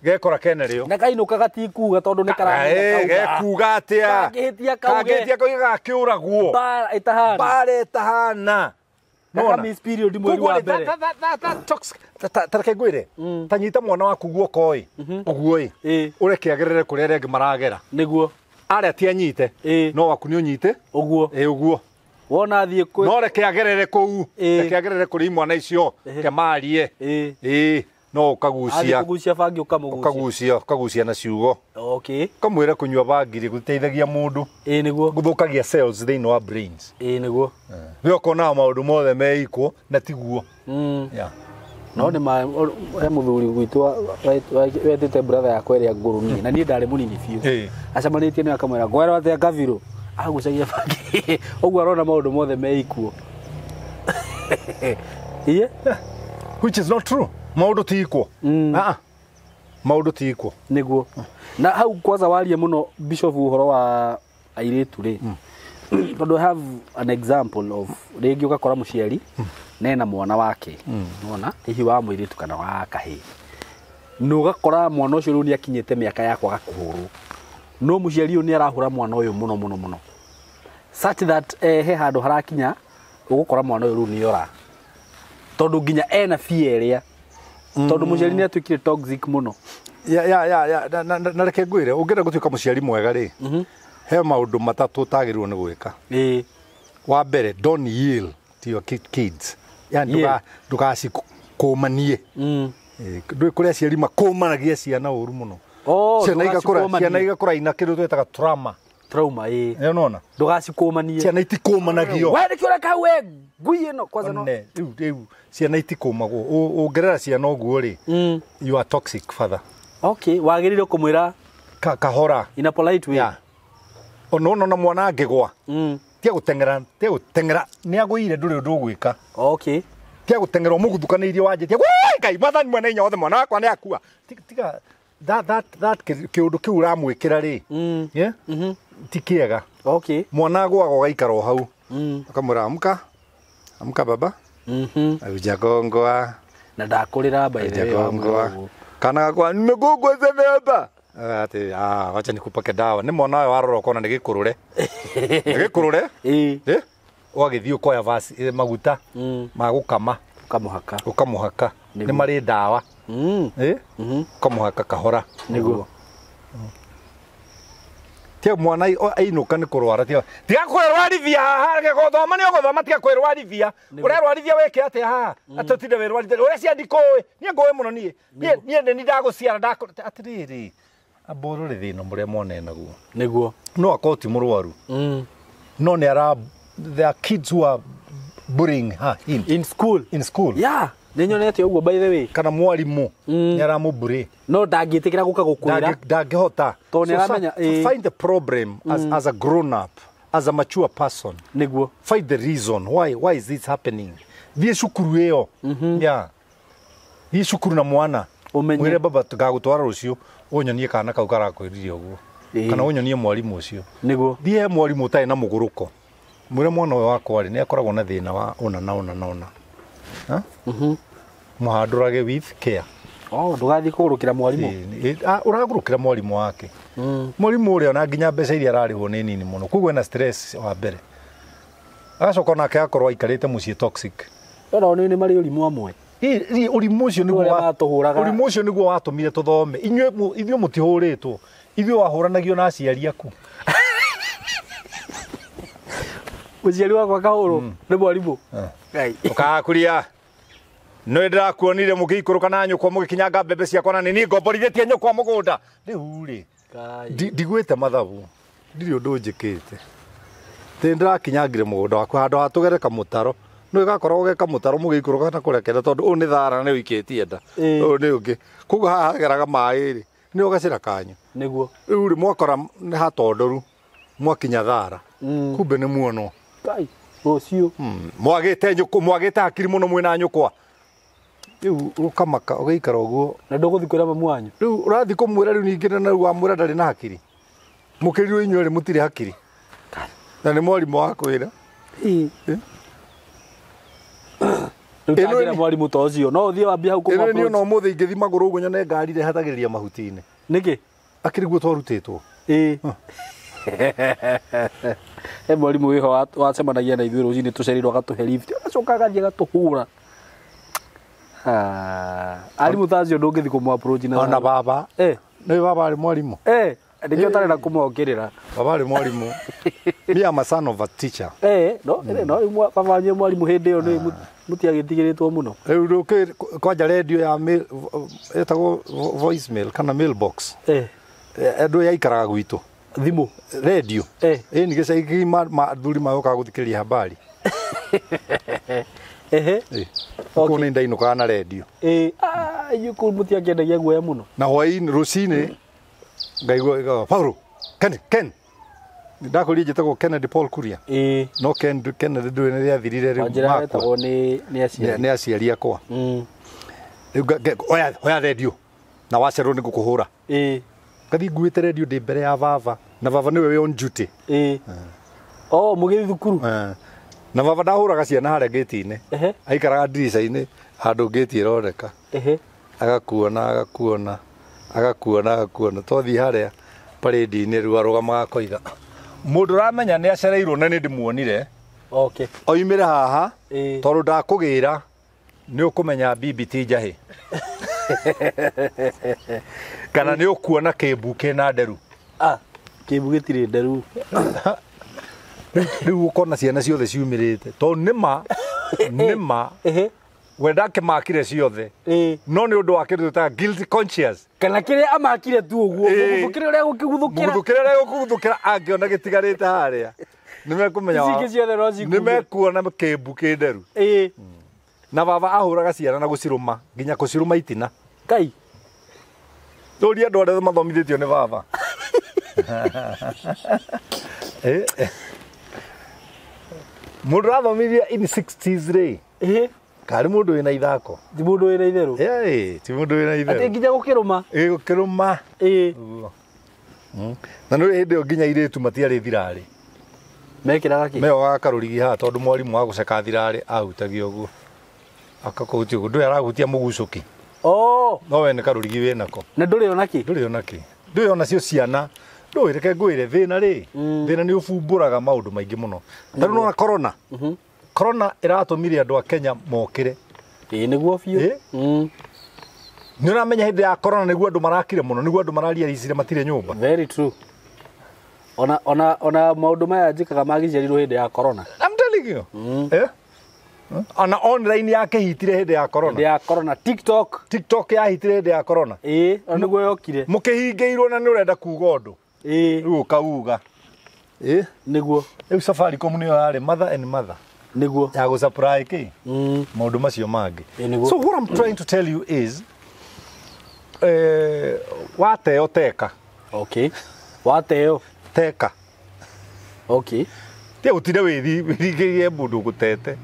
gekora kene rio na kainuka gatikuga tondu ni karanga gekuga atia kagetia kauga kiuragwo bara itahana no miss period mweri wa mbere tareke ngwire tanyita mwana waku guoko oi uguo ureke agerere kuria rengi maragera niguo aria ti anyite no waku ni unyite uguo wona thie kwi no reke agerere kuu reke agerere kuri mwana icio ke marie no ukagucia bangi ukagucia na ciugo kamwira kunyua bangi guteithagia mundu niguo guthukagia cells thiini wa brains niguo riokona maundu mothe meiko na tiguo no ni muthuri gwitu wetete brother yakwa iria nguruni na nie ndari munini fiu acamanitie ni akamwira ngwera atia kaviru agucagia bangi uguo arona maundu mothe meikuo which is not true maundu tiko maundu tiko niguo na hau kwanza warie muno bishop uhoro wa airetu ri but I have an example of regi ukakora muciari nena mwana wake unaona hihi wa muiritu kana wa kahi no gakora mwana ucio ni akinyete miaka yakwa gakuhuru no muciari ni arahura mwana uyu muno such that he handu harakinya ugukora mwana uyu ni yora tondu nginya ena fieria tondu muciari ni atwikire toxic muno na reke ngwire ungienda gutuika muciari mwega ri he maundu matatu utagirwo ni gwika wa mbere don't yield to your kids yani ndugacikũmanie ndui kuria aciari makũmanagia ciana ũru muno ciana igakũra ina kĩndũ twetaga trauma nona ndugacikũmanie ciana itikũmanagio we nĩkĩo reka we ngui ĩno kwanza no rĩu ciana itikũmagwo ũngerera ciana ũguo rĩ you are toxic father okay wagĩrĩire kũmwĩra kahora in a polite way ona mwana angĩgwa tia gũteng'era nĩ agũire ndũrĩ ũndũ ũgwĩka okay tia gũteng'era ũmũguthukanĩirie wanjĩtie Ngai mathani mwene inya othe mwana wakwa nĩ akua tiga that kĩũndũ kĩu ũramwĩkĩra rĩ ti kĩega okay mwana agwaga ũgaikara o hau akamwĩra amka baba aujagongoa na ndakũrĩra by the way kana gakwa nimegongweze baba ati wacha nikupake dawa ni mwana wayo warora kona ni gikurure wagithii ukoya vasi maguta magukama ukamuhaka ni mari dawa ukamuhaka kahora niguo tia mwana ainuka ni kurwara tiga kwirwarithia haha ge gothoma ni ugothoma tiga kwirwarithia urerwarithia weke ati haha atotinde wirwarithia uria ciandikoe ni ngoe muno nie ni ndaguciara atiriri aboro ri thina muria mwana naguo niguo no akoti murwaru no ni ara there are kids who are bullying her in school yeah ninyonete uguo by the way kana mwarimu ni ara muburi no ndangĩtĩkĩra guka gukwira ndangĩhota to ni aramenya find the problem as a grown up as a mature person niguo find the reason why is this happening thie cukuru iyo thie cukuru na mwana mwire baba ngagutwara rucio unyonie kana kau karakwiririe uguo kana unyonie mwarimu ucio niguo thie mwarimu utai na muguruko mwire mwana uyu wakwa ri ni akoragwo na thina wa ona ha muhandurage with care ndugathi kugurukira mwarimu uragurukira mwarimu wake mwarimu uria ona nginya mbeca iria ararihwo ni nini muno kuguo ena stress wa mbere agacoka nake akorwo aikarite muciĩ toxic ona ni mari urimu amwe urimu ucio niguo watumire tuthome inyuĩ mutihuritwo ithuĩ wahuranagio na aciari aku muciari wakwa kahũrwo nĩ mwarimu ukakuria no ndirakuonire mũgĩikũrũka na nyũkwa mũgĩkinyanga mbembe ciakwa na nĩ ngomborithĩtie nyũkwa mũgũnda rĩu rĩ ndigwĩte mathabu ndirĩ ũndũ njĩkĩte tĩ ndĩrakinyangire mũgũnda waku handũ ha tũgere kamũtaro no igakorwo ge kamũtaro mũgĩikũrũka na kũrekera tondũ ũũ nĩ thara nĩ ũikĩtie nda ũũ nĩ ũngĩ koguo haha hageraga maĩ rĩ nĩ ũgacĩra kanyu nĩguo rĩu rĩ mwakora nĩ hatondoru mwakinya thara kumbe nĩ muonwo rũciũ mwagĩte hakiri mũno mwĩna nyũkwa rĩu ũkamaka ũgĩikara ũguo na ndũgũthi kwĩra mamu wanyu rĩu ũrathi kũmwĩra rĩu ningĩ na rĩu wamwĩra ndarĩ na hakiri mũkĩrirwo inyuĩ rĩ mũtirĩ hakiri na nĩ mwarimũ wa kwĩra rĩu mwarimũ ta ũcio no ũthiĩ wambia hau ĩno nĩ ona ũmũthĩ ingĩthi magũrũ ũguo nyone ngari rehatagĩrĩria mahuti-inĩ nĩkĩ akĩriguo twarutĩtwo he mwarimũ wĩho wacemanagia na ithuĩ rũcinĩ tũcerirwo agatũhe lift agacoka agathiĩ agatũhũra arimũ ta acio ndũngĩthi kũmũ-approach na ona baba nĩ baba arĩ mwarimũ nĩkĩo ũtarĩ na kũmokĩrĩra baba arĩ mwarimũ me am a son of a teacher no baba wanyu mwarimũ hĩndĩ ĩyo nĩ mũtiagĩtigĩrĩtwo mũno rĩu kwanja redio ya ĩtagwo voicemail kana mailbox andũ yaikaraga gwitũ thimũ redio nĩ gĩcagi mathuri magokaga gũthikĩrĩria habari kũu nĩ ndainũkaga na redio inyuĩ kũu mũtiakĩendagia guoya mũno na hwaĩ-inĩ rũcinĩ ngaigua Paulo Ken ndakũria njĩtagwo Kennedy Paul Kuria no Kennedy ndũĩ nĩ rĩathirire rĩu nĩ aciari akwa rĩu oya redio na wacerwo nĩ ngũkũhũra ngathi nguĩte redio ndĩ mbere ya baba na baba nĩwe wĩ on duty mũgĩthi thukuru na baba ndahũraga ciana harĩa gĩti-inĩ aikaraga ndirica-inĩ handũ gĩti ĩroneka agakuona twathiĩ harĩa parade-inĩ rĩu arũgamaga koiga mũndũ ũramenya nĩ acereirwo na nĩ ndĩmuonire oimĩre haha tondũ ndakũgĩra nĩ ũkũmenya bibi ti njahĩ kana nĩ ũkuona kĩmbu kĩna nderu kĩmbu gĩtirĩ nderu rĩu ũkona ciana ciothe ciumĩrĩte tondũ nĩma we ndakĩmakire ciothe no nĩ ũndũ wa kĩndũ twĩtaga guilty conscious kana kĩrĩa amakire tu ũguo mũguthũkĩre ũrĩa gũkĩguthũkĩra angĩona gĩtigarĩte harĩa nĩmekuona kĩmbu kĩ nderu na baba ahũraga ciana na gũcirũma nginya gũcirũma itina kai tũria andũ arĩa mathomithĩtio nĩ baba mũndũ rathomithia in 60s rĩ karĩ mũndũ wĩna ithako ti mũndũ wĩna itherũ ti mũndũ wĩna itherũ atĩ nginya gũkĩrũma gũkĩrũma na nĩ hĩndĩ ĩyo nginya irĩtu matiarĩ thirarĩ mekĩraga kĩ meogaga karũrigi haha tondũ mwarimũ wa gũceka thirarĩ ahutagia ũguo akahutia ũguo ndũĩ arahutia mũgucũki no we nĩ karũrigi wĩnako na ndũrĩ ona kĩ ndũrĩ ona cio ciana ndũĩ reke ngwĩre thĩna thĩna nĩ ũbumbũraga maũndũ maingĩ mũno tarĩ nona korona ĩratũmire andũ a Kenya mokĩre nĩguo biũ nĩ ũramenya hĩndĩ ya korona nĩguo andũ marakire mũno nĩguo andũ marariaricire matirĩ nyũmba very true ona maũndũ maya njĩkaga magĩciarirwo hĩndĩ ya korona I'm telling you ona online yakĩhitire hĩndĩ ya korona TikTok yahitire hĩndĩ ya korona ona nĩguo yokire mũkĩhingĩirwo na nĩ ũrenda kuga ũndũ rĩu ũkauga nĩguo rĩu Safaricom nĩyo yarĩ mother and mother nĩguo ya gũsupply kĩ maũndũ macio mangĩ so what I'm trying to tell you is wateo teka wateo teka tie ũtire wĩthingĩrie mũndũ gũtete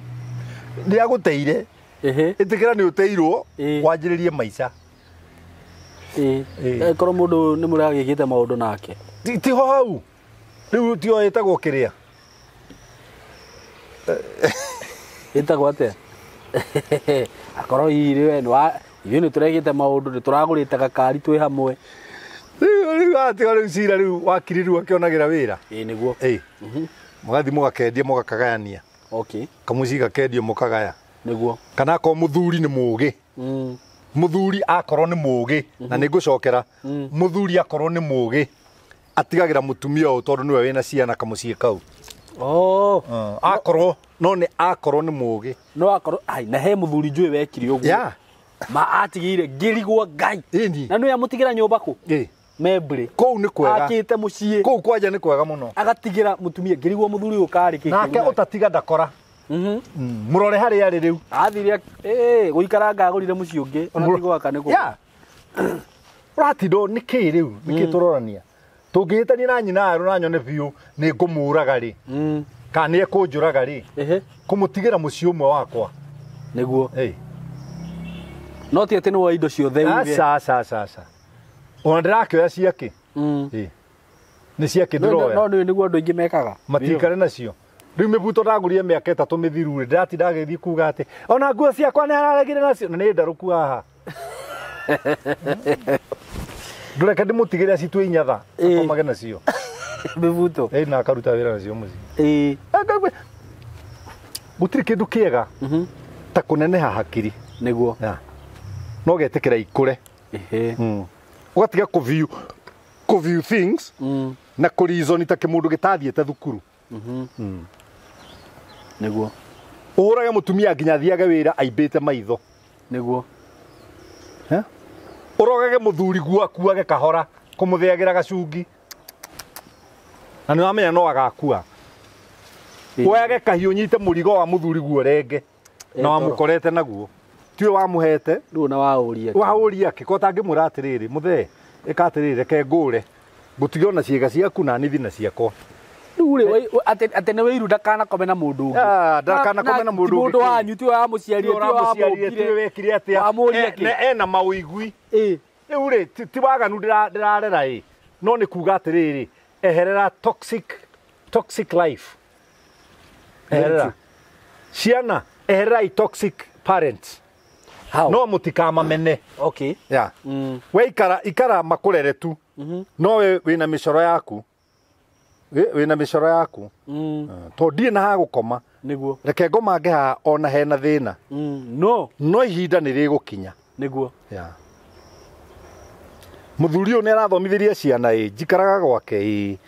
nĩ agũteire ĩtĩkĩra nĩ ũteirwo wanjĩrĩrie maica korwo mũndũ nĩ mũragĩkĩte maũndũ nake tiho hau rĩu tio ĩtagwo kĩrĩa ĩtagwo atĩa akorwo ithuĩ nĩ tũregĩte maũndũ nĩ tũragũrĩte gakari twĩ hamwe rĩu atiga rĩu cira rĩu wakiri rĩu akĩonagĩra wĩra nĩguo mũgathi mũgakendia mũgakagayania kamũci gakendio mũkagaya nĩguo kana akorwo mũthuri nĩ mũũgĩ mũthuri akorwo nĩ mũũgĩ na nĩ ngũcokera mũthuri akorwo nĩ mũũgĩ atigagĩra mũtumia ũyũ tondũ nĩwe wĩna ciana kamũciĩ kau akorwo no nĩ akorwo nĩ mũũgĩ no akorwo na he mũthuri njũĩ wekire ũguo atigĩire ngĩrigwo Ngai na nĩwe amũtigĩra nyũmba kũ Membre kũu nĩ kwega akĩte mũciĩ kũu kwanja nĩ kwega mũno agatigĩra mũtumia ngĩrigwo mũthuri ũyũ karĩ kĩ nake ũtatiga ndakora mũrore harĩa arĩ rĩu athire gũikara ngagũrire mũciĩ ũngĩ ona tigwaka nĩ kũ ũratindo nĩ kĩ rĩu nĩ kĩ tũrorania tũngĩhĩtania na nyina yarũ na nyone biũ nĩ ngũmũraga rĩ kana nĩ ekũnjũraga rĩ kũmũtigĩra mũciĩ ũmwe wakwa nĩguo no ti atĩ nĩ wa indo ciothe aca ona ndĩrakĩoya ciake nĩ ciake ndĩroya no nĩguo andũ aingĩ mekaga matikare nacio rĩu mĩbuto ndagũrire mĩaka 3 mĩthiru rĩ ndĩratinda agĩthiĩ kuga atĩ ona nguo ciakwa nĩ araregire nacio na nĩ ndarũku haha ndũreke ndĩmũtigĩre acitue inyatha akomage nacio mĩbuto na akaruta wĩra nacio mũciĩ gũtirĩ kĩndũ kĩega ta kũneneha hakiri nĩguo no getĩkĩra ikũre ũgatiga kũ-view things na kũ-reason ta kĩmũndũ gĩtathiĩte thukuru nĩguo ũhũrage mũtumia nginya athiage wĩra aimbĩte maitho nĩguo ũrogage mũthuri guo akuage kahora kũmũthĩagĩra gacungi na nĩ wamenya no agakua woyage kahiũ ũnyite mũrigo wa mũthuri guo renge na wamũkorete naguo tiwe wamũhete rĩu na waũria kĩ ko tangĩmwĩra atĩrĩrĩ mũthee ĩka atĩrĩrĩ reke ngũre ngũtige ona ciĩga ciaku na nithi na ciakwa rĩu atĩ nĩ wĩiru ndakanakome na mũndũ ũngĩ ndakanakome na mũndũ ũngĩ mũndũ wanyu tiwe wamũciarire tiwe wekire atĩa ena maũigui rĩu rĩ ti waganu ndĩrarera no nĩ kuga atĩrĩrĩ eherera toxic life eherera ciana eherera toxic parents no mũtikamamene we ikara makũrere tu no we wĩna mĩcoro yaku to ndirĩ na ha gũkoma niguo reke ngomange ha ona hena thina no ihinda nĩ rĩgũkinya niguo muthuri ũyũ nĩ arathomithirie ciana njikaraga gwake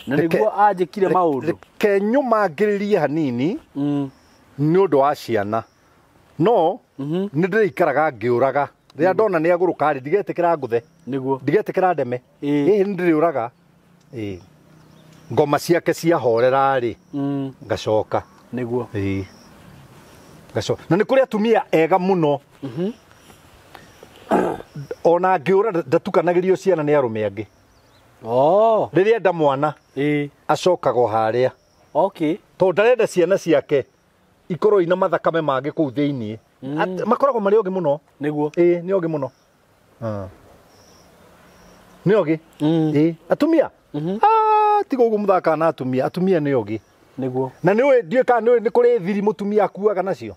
na niguo anjĩkire maũndũ reke nyũmangĩrĩrie hanini nĩ ũndũ wa ciana no nĩ ndĩrĩikaraga ngĩũraga rĩrĩa ndona nĩ agũrũka rĩ ndigetĩkĩra ngũthe niguo ndigetĩkĩra ndeme nĩ ndĩrĩũraga ngoma ciake ciahorera rĩ ngacoka niguo ngacoka na nĩ kũrĩ atumia ega mũno ona ngĩũra ndatukanagĩrio ciana nĩ arũme angĩ rĩrĩa enda mwana acokaga harĩa tondũ ndarenda ciana ciake ikorwo ina mathakame mangĩ kũu thĩinĩ makoragwo marĩ ogĩ mũno niguo nĩ ogĩ mũno nĩ ogĩ atumia tiga ũguo mũthaka na atumia nĩ ogĩ niguo na nĩ ndiũĩ kana nĩ kũrĩ thiri mũtumia akuaga nacio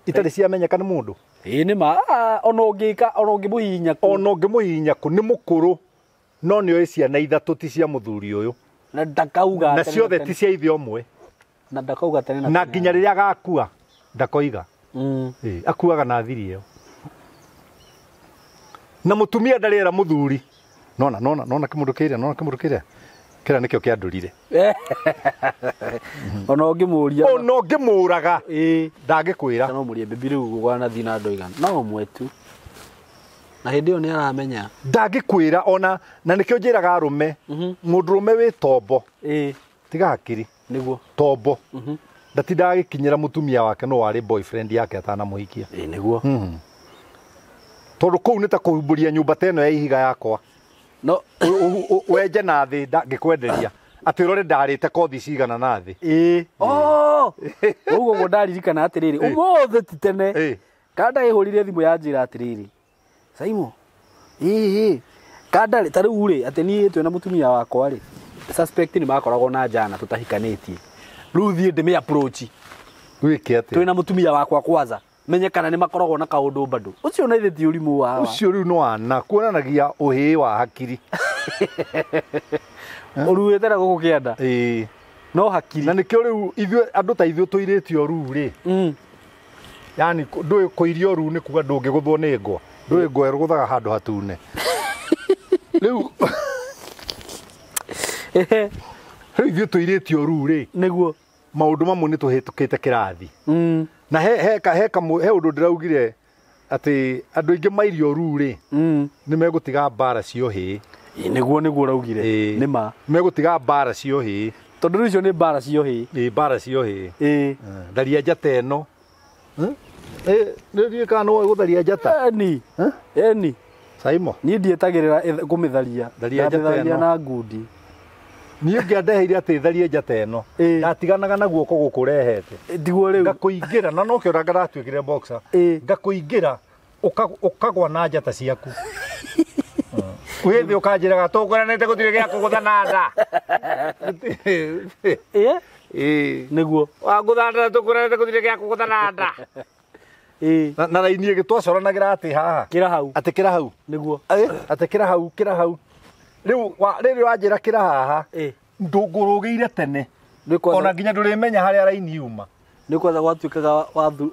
itarĩ ciamenyeka nĩ mũndũ nĩ ma ona ũngĩmũhihinya kũ nĩ mũkũrũ no nĩ oĩ ciana ithatũ ti cia mũthuri ũyũ na ndakauga na ciothe ti cia ithe ũmwe na ndakauga tene na nginya rĩrĩa agakua ndakoiga akuaga na thiri ĩyo na mũtumia ndarĩera mũthuri nona kĩmũndũ kĩrĩa kĩrĩa nĩkĩo kĩandũrire ona ũngĩmũraga ndangĩkwĩra no mũrie bibi rĩu gwana thiĩ na andũ aigana no ũmwe tu na hĩndĩ ĩyo nĩ aramenya ndangĩkwĩra ona na nĩkĩo njĩraga arũme mũndũrũme wĩ tombo tiga hakiri niguo tombo ndatindaga agĩkinyĩra mũtumia wake no warĩ boyfriend yake atanamũhikia niguo tondũ kũu nĩ ta kũhumbũria nyũmba ta ĩno ya ihiga yakwa no wenje na thĩ ngĩkwenderia atĩ ũrore ndarĩte kothi cigana na thĩ ũguo ndaririkana atĩrĩrĩ ũmũthĩ ti tene kana ndahũrire thimũ ya njĩra atĩrĩrĩ SYMO kana ta rĩu rĩ atĩ niĩ twĩna mũtumia wakwa rĩ suspect nĩ makoragwo na njana tũtahikanĩtie rĩu thiĩ ndĩmĩ approach wĩke atĩ twĩna mũtumia wakwa kwanza menye kana nĩ makoragwo na kaũndũ bado ũcio na ithe ti ũrimũ wa ũcio rĩu no ana kuonanagia ũhĩ wa hakiri ũruĩte na gũkũ kĩanda no hakiri na nĩkĩo rĩu ithuĩ andũ ta ithuĩ tũirĩtio ruu rĩ yani ndũĩ kũirio ruu nĩ kuga ndũngĩgũthwo nĩ ngwa ndũĩ ngwa ĩrũgũthaga handũ hatune rĩu ithuĩ tũirĩtio ruu rĩ nĩguo maũndũ mamwe nĩ tũhĩtũkĩte kĩrathi na he ũndũ ndĩraugire atĩ andũ aingĩ mairio ruu rĩ nĩ megũtiga mbara ciohĩ nĩguo ũraugire nĩ ma megũtiga mbara ciohĩ tondũ rĩu icio nĩ mbara ciohĩ mbara ciohĩ tharia njata ĩno nĩ kana no gũtharia njata eni SYMO niĩ ndietagĩrĩra kũmĩtharia tharia na ngundi niĩ ngĩandeheire atĩ tharie njata ĩno ndatiganaga na guoko gũkũ rehete ndiguo rĩu ngakũingĩra na no kĩo ndaratuĩkire boxer ngakũingĩra ũkagwa na njata ciaku wĩthĩ ũkanjĩraga tũkũranĩte gũtirĩ gĩa kũgũtha na nda nĩguo wangũthandara tũkũranĩte gũtirĩ gĩa kũgũtha na nda na raini ĩgĩtwacoranagĩra atĩ haha atĩ kĩra hau nĩguo atĩ kĩra hau rĩu wanjĩra kĩra haha ndũngũrũgĩire tene ona nginya ndũrĩmenya harĩa raini yuma nĩ kwenda gwatuĩkaga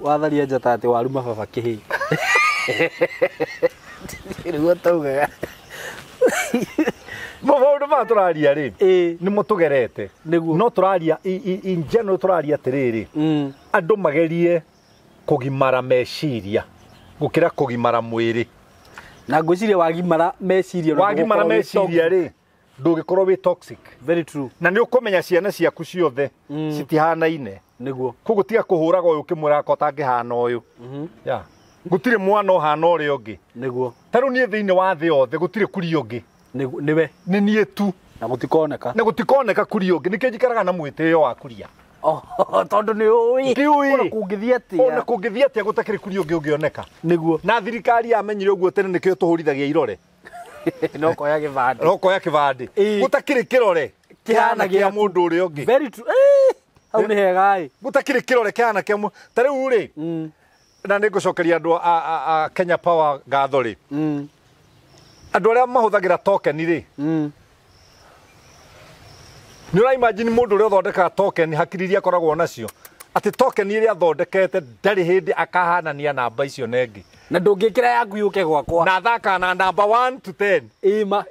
watharia njata atĩ waruma baba kĩhĩ nĩguo taugaga maũndũ ma tũraria rĩ nĩmo tũgerete no tũraria in general tũraria atĩrĩrĩ andũ magerie kũgimara meciria gũkĩra kũgimara mwĩrĩ na ngwĩciria wagimara meciria rĩ ndũngĩkorwo wĩ toxic very true na nĩ ũkũmenya ciana ciaku ciothe citihanaine nĩguo koguo tiga kũhũraga ũyũ ũkĩmwĩra atangĩhana ũyũ gũtirĩ mwana ũhana ũrĩa ũngĩ nĩguo tarĩu niĩ thĩinĩ wa thĩ yothe gũtirĩ kuri ũngĩ nĩwe nĩ niĩ tu na gũtikoneka kuri ũngĩ nĩkĩo njikaraga na mwĩtĩo wa kuria tondũ nĩ ũĩ ona kũngĩthiĩ atĩa gũtakĩrĩ kuri ũngĩ ũngĩoneka nĩguo na thirikari yamenyire ũguo tene nĩkĩo tũhũrithagia irore no koya kĩbandĩ gũtakĩrĩ kĩrore kĩhana kĩa mũndũ ũrĩa ũngĩ very true hau nĩ hega gũtakĩrĩ kĩrore kĩhana kĩa mũndũ ta rĩu rĩ na nĩ ngũcokeria andũ a Kenya Power ngatho rĩ andũ arĩa mahũthagĩra token rĩ nĩ ũraimagine mũndũ ũrĩa ũthondekaga token hakiri iria akoragwo nacio ati token iria athondekete ndari hindi akahanania namba icio nengi na ndungikira yaku yuke gwakwa na thaka na number 1 to 10 ima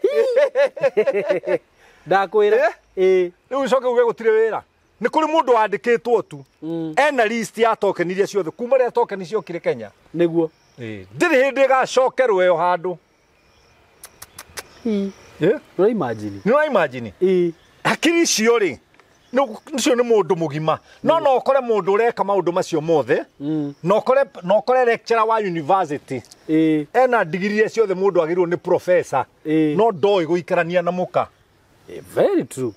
ndakwira riu coke uge gutire wira ni kuri mundu wandikitwo tu ena list ya token iria ciothe kuma ria token ciokire Kenya niguo ndiri hindi gacokerwo yo handu no imagine no imagine akiri cio ri nicio ni mundu mugima no ukore mundu ureka maundu macio mothe no ukore lecturer wa university ena degree ciothe mundu agirwo ni professor no ndoi guikarania na muka very true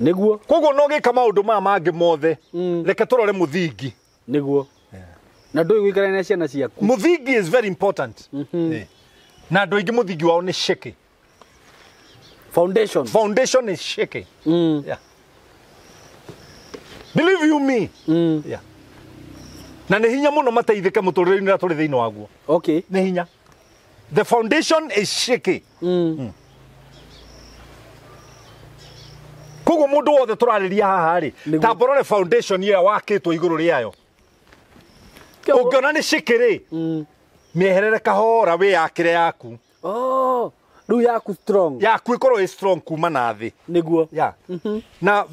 niguo koguo no gika maundu mangi mothe reke turore muthingi niguo na ndoi guikarania na ciana ciaku muthingi is very important na ndu ingi muthingi wao ni shaky foundation is shaky yeah believe you me yeah na ni hinya muno mateithike muturire-ini ra turi thiini waguo okay ni hinya the foundation is shaky koguo mundu wothe turariria haha ri tamborore foundation ya wakitwo iguru riayo ungiona ni shaky ri mieherere kahora we yakire yaku riu yaku strong yaku ikorwo i strong kuma na thi niguo yeah na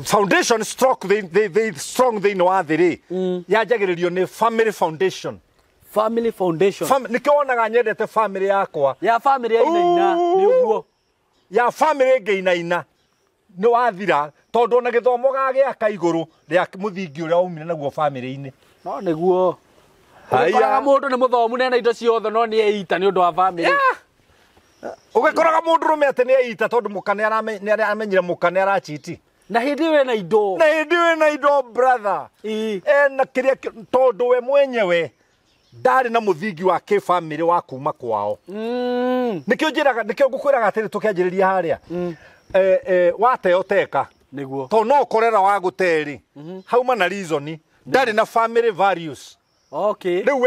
foundation stroke they strong they no athiri yanjagiririo ni family foundation nikionaga nyendete family yakwa ya family ya ina niguo ya family ngeinaina ni wathira tondu na githomo gagiaka iguru ria muthingi uria umire naguo family-ini no niguo Ugekoraga mundu ni muthomu nena indo ciothe no ni eita ni undu wa family. Ugekoraga mundu rume ati ni eita tondu mukane aramenyire mukane arachiti. Na hindi we na indo brother. Na kiria tondu we mwenyewe ndari na muthingi wa ki family wa kuma kwao. Nikio ngukwiraga atiri tukianjiriria haria. Wateo teka niguo. To no korera wa guteri. Hauma na reason ndari na family values. Okay. Riu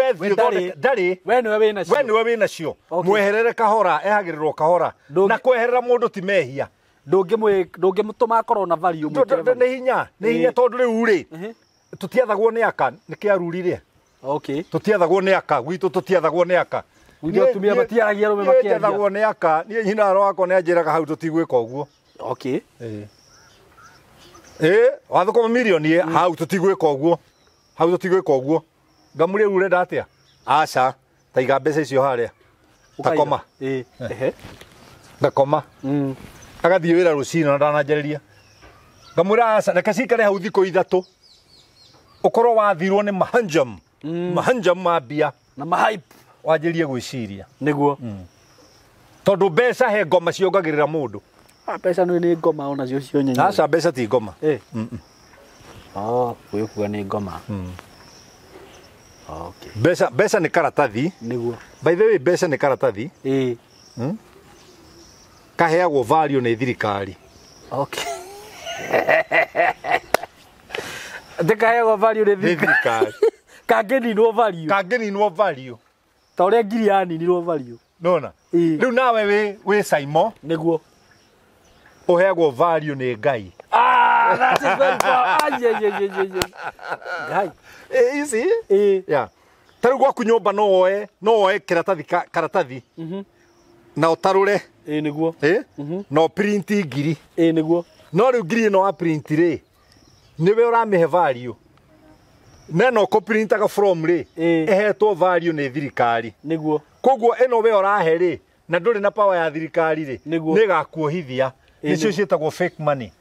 ndari we niwe wina cio mweherere kahora ehagirirwo kahora na kweherera mundu ti mehia ndungimutuma akorwo na value mwikere ni hinya tondu riu ri tutiathagwo ni aka nikiarurire okay tutiathagwo ni aka gwitu tutiathagwo ni aka ndio tumia batiaragia rume makiaria tutiathagwo ni aka ni nyina rwako ni anjiraga hau tutigwika uguo okay wathukuma milioni hau tutigwika uguo Gamuri urenda atia aca taiga mbeca icio haria takoma ndakoma agathie wira rucini na ndananjariria ngamwira aca reke cikare hau thikũ ithatu ukorwo wathirwo ni mahanjam mambia na mahype wanjirie gwiciria niguo tondu mbeca he ngoma ciongagirira mundu mbeca ni ngoma ona cio cio nyenye aca mbeca ti ngoma kuga ni ngoma okay. Besa ni karatathi. Niguo. By the way, besa ni karatathi. Kaheagwo value ni thirikari. Okay. Kaheagwo value ni thirikari. Kangeni no value. Ta uria ngiriani ni no value. Nona. Riu nawe we SYMO. Niguo. Uheagwo value ni Ngai. That is very powerful. Ngai. You see? Yeah. Taru gwaku nyumba no oe karatathi. Na utarure. Niguo. No print ngiri. Niguo. No riu ngiri no a print ri. Niwe uramihe value. No ko printaga from ri. Ehetwo value ni thirikari. Niguo. Koguo eno we urahe ri na nduri na power ya thirikari ri. Nigakuohithia. Nicio cietagwo fake money.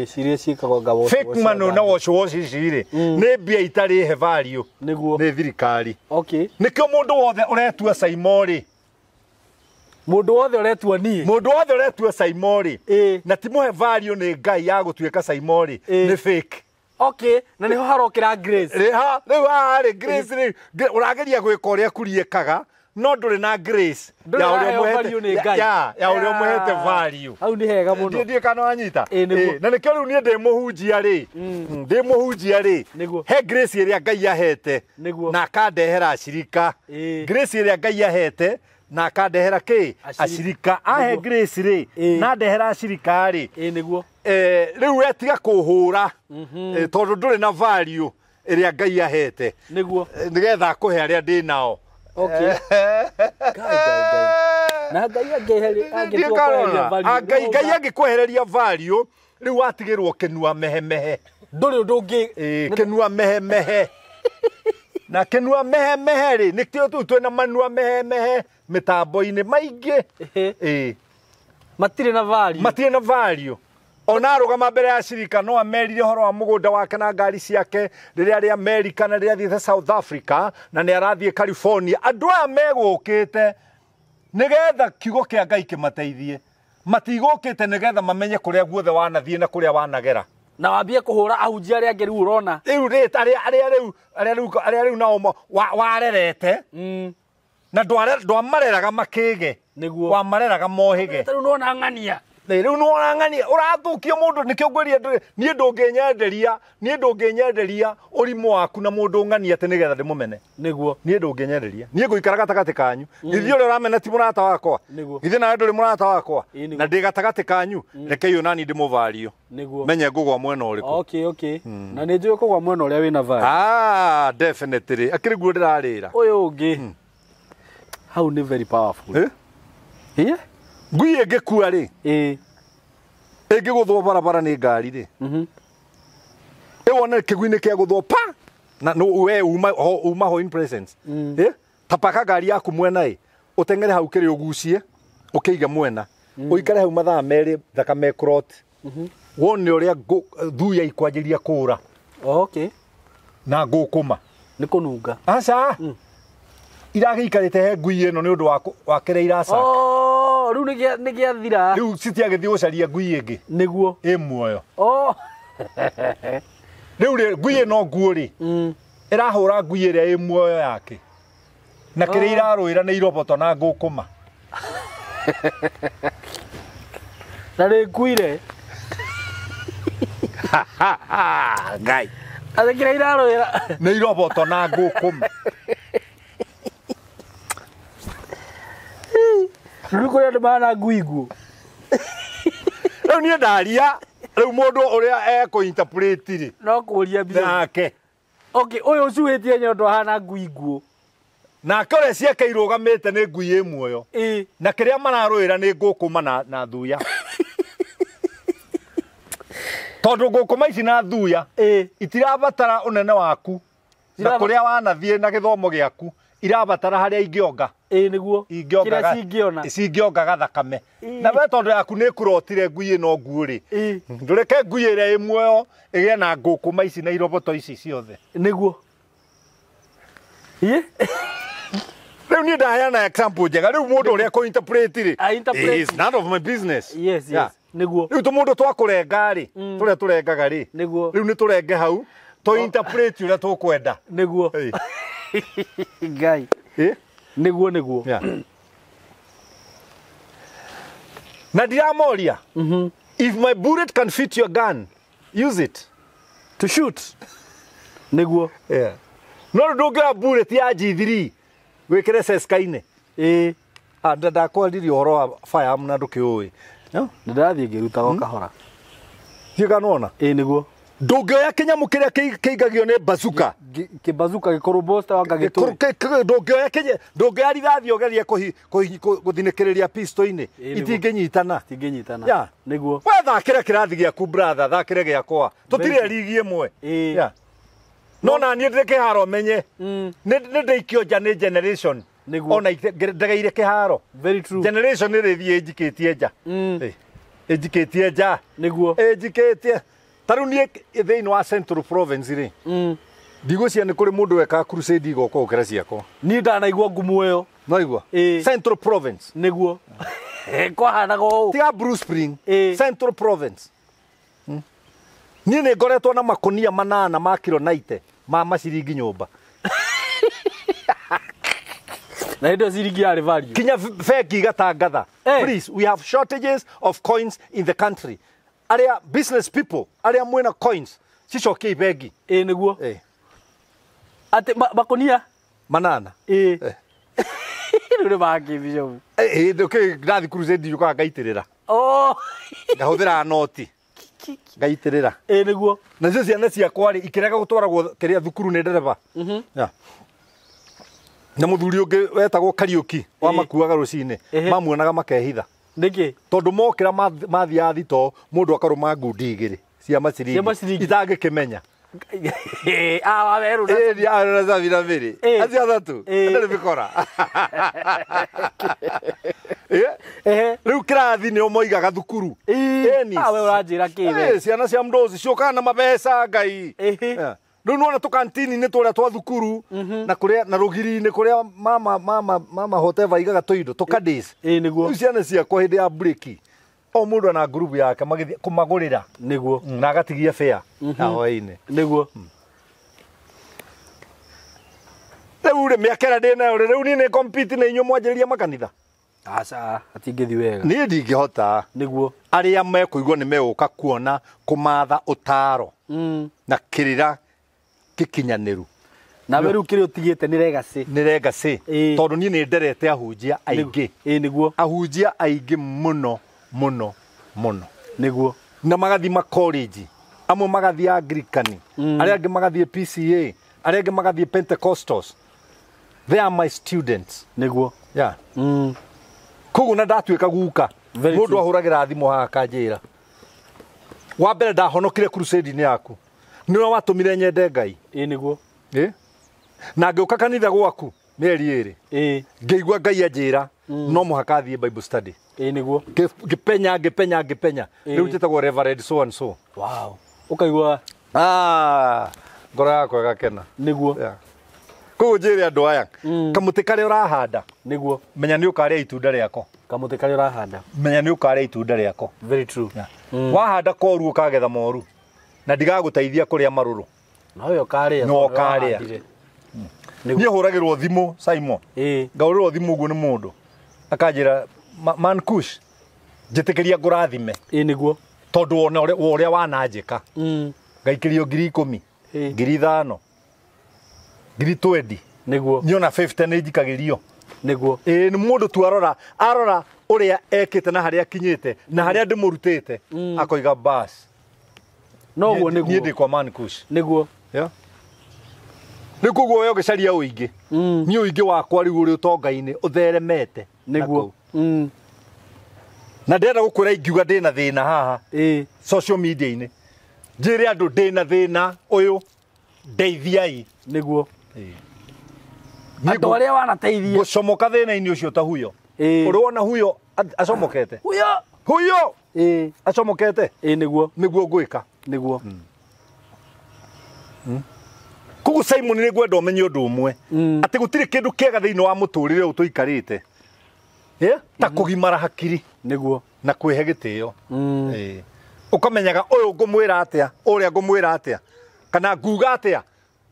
Serious ikagwa fake money na wash iciri ni mbia itari he value niguo ni thirikari okay nikio mundu wothe uretua SYMO ri mundu wothe uretua SYMO ri na timuhe value ni Ngai ya gutuika SYMO ri ni fake okay na niho harokira grace riu hari grace ri urageria gwika uria kuriekaga no nduri na grace ya uria muhete value au ni hega muno ndie kana anyita na nikio riu ni ndi muhunjia ri he grace iria Ngai ahete na akandehera acirika grace iria Ngai ahete na akandehera ki acirika ahe Grace ri na ndehera acirika ri niguo riu wetiga kuhura tondu nduri na value iria Ngai ahete niguo nigetha akuhe aria ndi nao okay na Ngai angikwehereria value riu watigirwo kenua mehemehe nduri ndungi kenua mehemehe na kenua mehemehe ri nikio tu twina manua mehemehe mitambo-ini maingi matire na value ona arugama mbere ya cirika no amerire horo wa mugunda wake na ngari ciake riria ri America na riria thiete South Africa na ni arathie California andu aya megukite nigetha kiugo kia Ngai kimateithie matigukite nigetha mamenye kuria guothe wanathie na kuria wanagera na wambie kuhura ahunjia aria ngeri urona aria riu nao warerete na ndwamareraga makige niguo wamareraga mohige riu nona ng'ania riu nona ng'ania urathukia mundu nikio ngweria nie ndunginyenderia urimu waku na mundu ng'ania ati nigetha ndimumene niguo nie ndunginyenderia nie nguikara gatagati kanyu githi uri uramena ti murata wakwa githi na nduri murata wakwa na ndi gatagati kanyu rekei onani ndimuvario menye ngugwa mwena uriku okay na ni njui kugwa mwena uria wina vario definitely akiriguo ndirarira uyu ungi how ni very powerful ngui ingikua ri ingiguthwo barabara ni ngari ri wona kiguini kia guthwo pa na no we uma ho in presence tapaka ngari yaku mwena utengere hau kiri ugucie ukiiga mwena uikare hau mathaa meri thakame crot wone uria thuya ikwanjiria kura okay na ngukuma ni kununga aca iragiikarite he ngui ino ni undu wa kire iraca riu ni giathira riu citiagithii gucaria ngui ingi niguo muoyo riu ngui ino nguo ri irahura ngui iria muoyo yake na kire iraruira ni iroboto na ngukuma na ri nguire Ngai ati kire iraruira ni iroboto na ngukuma riu kuria andu mana nguiguo riu nie ndaria riu mundu uria interpret ri no kuria biu nake okay uyu ucuitie nyondo hana nguiguo na kore ciake irugamite ni ngui muoyo na kiria mararuira ni ngukuma na thuya tondu ngukuma ici na thuya itirabatara unene waku na kuria wanathie na githomo giaku irabatara haria ingionga niguo kira cingionga gathakame na we tondu yaku ni kurotire ngui ino nguo ri ndureke ngui iria muoyo igie na ngukuma ici na iroboto ici ciothe niguo riu ni ndahana example njega riu mundu uria ko interpret ri is none of my business yes niguo riu tu mundu twakurenga ri turia turengaga ri riu ni turenge hau to interpret uria tukwenda niguo Ngai niguo na ndiramoria if my bullet can fit your gun use it to shoot niguo no ndungira bullet ya G3 wikire seskaine ndakwaririe uhoro wa firearm na ndukiui ndirathie ngirutaga kahora thiganona niguo ndungioya kinyamu kiria kiigagio ni bazuka kibazuka gikurubosta wanga gitu ndungioya rithathi ogerie guthinikiriria pisto-ini itinginyitana niguo we thakire kirathi giaku brother thakire giakwa tutire ligi imwe no na ni ndikiharo menye ni ndeikio nja ni generation ona ndegeire kiharo very true generation iri thie ejikitie nja ejikitie nja niguo ejikitie taru nie thiini wa Central Province ri ndigucia ni kuri mundu weka crusade igoko ukira ciako ni ndanaigua ngumu iyo no igua Central Province niguo kwa hanago tiga Bruce Spring Central Province ni ngoretwo na makonia manana ma kilo 90 ma maciringi nyumba na ndio ciringi ya value kinya feki gatangatha please we have shortages of coins in the country aria business people aria mwena coins cicoke ibegi niguo ate makonia manana Ule baki Bishop. ndoke ndathi crusade yuka ngaitirira Oh. ngahuthira noti ngaitirira Niguo. na cio ciana ciakwa ri ikirega gutwaragwo kiria thukuru ni ndereba na muthuri ungi wetagwo Kariuki wa makuaga rucini mamuonaga makehitha Niki. tondu mokira mathia thito mundu akaruma ngundi igiri cia maciringi itangikimenya Waweru. ya zavira mbere acia thatu ndari bikora riu kirathi ni omoigaga thukuru we uranjira kiwe. ciana cia mdozi ciokaga na mabeca ngai riu nona tukantini ni turia twa thukuru na kuria na rugiri-ini kuria mama hoteva igaga tuindo tukadis Niguo. ciana ciakwa hindi ya break o mundu ana group yake magithie kumagurira Niguo. na agatigia fair na hoini Niguo. riu ri miakera ndina riu ni compete na inyu mwanjiriria makanitha Aca atingithi wega. ni ndingihota Niguo. aria mekuigwo ni meguka kuona kumatha utaro na kirira kikinyaniru Na weru kiri utigite ni legacy. ni legacy tondu ni nderete ahunjia aingi Niguo. ahunjia aingi muno Niguo. na magathi ma college amwe magathi Anglicani aria angi magathi PCA aria angi magathi Pentecostals. They are my students. Niguo. Yeah. Koguo na ndatuika guka mundu ahuragira thimu haha kanjira wa mbere ndahonokire crusade-ini yaku niwe watumire nyende Ngai Niguo. na ngiuka kanitha gwaku mieri iri ngeigua Ngai anjira no muhaka thie Bible study Niguo. ngipenya riu njitagwo Reverend so and so. Wow. Ukaigua ngoro yakwa igakena Niguo. koguo njire andu aya kamuti karia urahanda Niguo. menya ni ukaria itunda riako Kamuti karia urahanda. menya ni ukaria itunda riako Very true. wahanda koru ukagetha moru na ndigaguteithia kuria maruru No yo karia. no karia ni huragirwo thimu SYMO ngaurirwo thimu guo ni mundu akanjira man kush njitikiria ngurathime Niguo. tondu wona uria wananjika ngaikirio 10,000 5,000 20 Niguo. niona 50 ni njikagirio Niguo. ni mundu tu arora uria ekite na haria kinyite na haria ndimurutite akoiga bas No guo niguo. ni ndi kwa man kush Niguo. ni kuguo we ugicaria uingi ni uingi wakwa riu uri utonga-ini utheremete Niguo. na ndenda gukwira ingiuga ndina thina haha social media-ini njire andu ndina thina uyu ndeithiai Niguo. Andu aria wanateithia gucomoka thina-ini ucio ta huyo uriona huyo acomokete huyo acomokete niguo niguo gwika niguo kugu Simon ni gwenda umenye undu umwe ati gutire kindu kiega thiini wa muturire utuikarite ta kugimara hakiri niguo na kwihe gitio ukamenyaga uyu ngumwira atia uria ngumwira atia kana nguga atia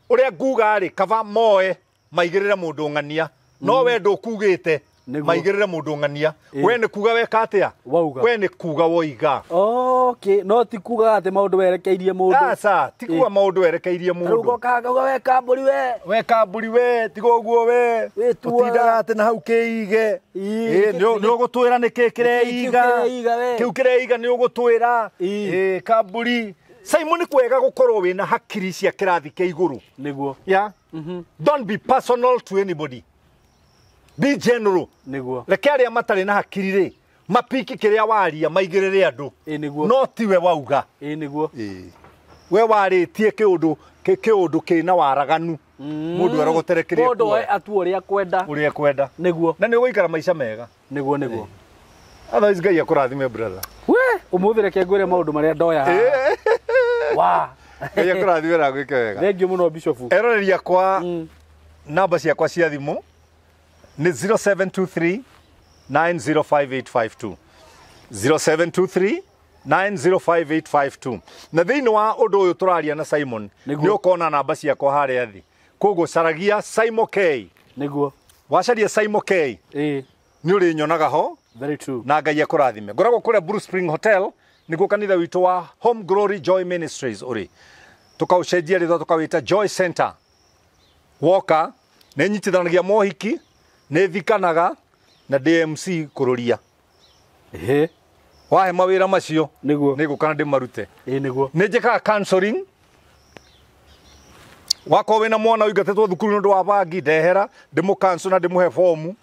uria nguga ri kava moe maigirire mundu ngania no we ndukugite maigirire mundu ngania we ni kuga weka atia we ni kuga woiga okay no ti kuga ati maundu werekeirie mundu asa ti kuga maundu werekeirie mundu rugo kaga weka mburi we tigo guo we utindaga ati na hau kiige ni ugutwira ni kikireiga kiu kireiga ni ugutwira kamburi Simon kwega gukorwo wina hakiri cia kirathi kia iguru niguo don't be personal to anybody be general niguo reke matari na hakiri ri mapiki kiria waria maigirire andu no tiwe wauga niguo we waritie kiundu kina waraganu mundu aragoterekeria mundu atu uria kwenda niguo na ni guikara maisha mega niguo otherwise Ngai akurathime brother we umuthire ke ngwire maundu maria ndoya wa Ngai akurathime na gwike wega thank you muno bishop eroreria kwa namba ciakwa cia thimu ni 0723 905852 0723 905852 na thiini wa undu uyu turaria na Simon ni ukona namba ciakwa haria thi koguo caragia SYMO K niguo wacaria SYMO K ni uri nyonaga ho very true na Ngai akurathime ngoragwo kuria Blue Spring Hotel niguo kanitha witu wa Home Glory Joy Ministries uri tukaucenjia ritho tukawita Joy Center woka ne nyitithanagia mohiki nä thikanaga na DMC kururia wahe mawira macio niguo nä gå kana ndä marute niguo nä njäkaga counseling wakorwo wä na mwana uingatätwo thukuru nä ndå wa bangi ndehera ndä må cancel na ndä må he bomu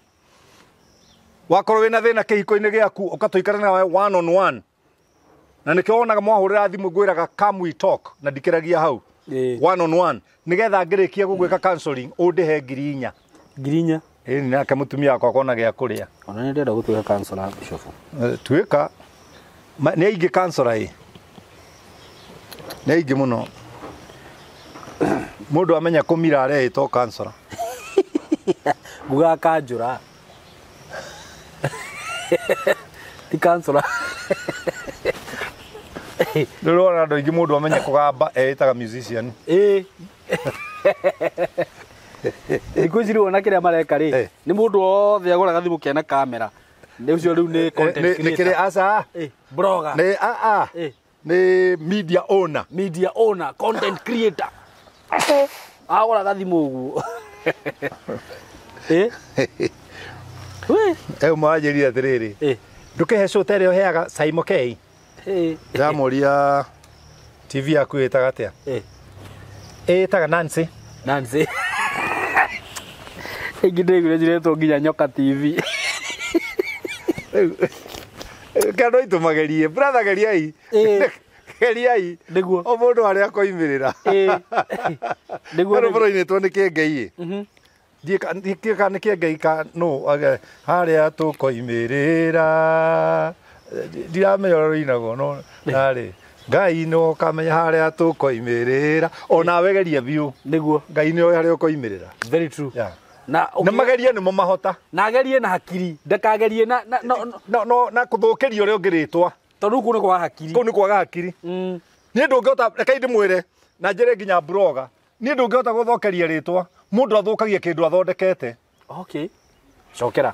wakorwo wä na thä na kä hiko-inä gä aku å katå ikara nawe 1-on-1 na nä kä wonaga mwahå rä ra thimå ngwä raga come we talk na ndikä ragia hau 1-on-1 nä getha ngä rä kia gå gwä ka counseling å ndä he 4,000 ngirinya ĩni nake mũtumia wakwa akona gĩa kũrĩa ona nĩ ndĩrenda gũtuĩka kansora Bishop tuĩka nĩ aingĩ kansora ĩ nĩ aingĩ mũno mũndũ amenya kũmira arehĩtwo kansora nguga kanjũra ti kansora ndĩrona andũ aingĩ mũndũ amenya kũgamba ehĩtaga musician Iko ziro na kile mareka ri ni mundu othe agora thimũ kena kamera ni ucio riu ni content creator ni kile asa blogger ni ni media owner content creator agora gathimũ uguo we mwajeria atiriri ndukihe tere uheaga SYMO K ndamuria TV yaku itaga atia itaga Nancy Igidegure jireto nginya nyoka TV kando itumagerie brother geriai geriai niguo o mundu ari akoimirira niguo ro bro-ini to ni kengei ndiika ni kengei ka no haria tukoimirira ndiramenya roinago no nari Ngai no kamenya haria tukoimirira ona wegeria biu niguo Ngai ni haria ukoimirira very true yeah. Na magerie ni mo mahota na gerie na hakiri ndakagerie na kuthukiria uri ungiritwa tondu ku ni kwa hakiri ku ni kwa hakiri ni ndungihota reka ndimwire na njere nginya blogger ni ndungihota guthukiria ritwa mundu athukagia kindu athondekete okay cokera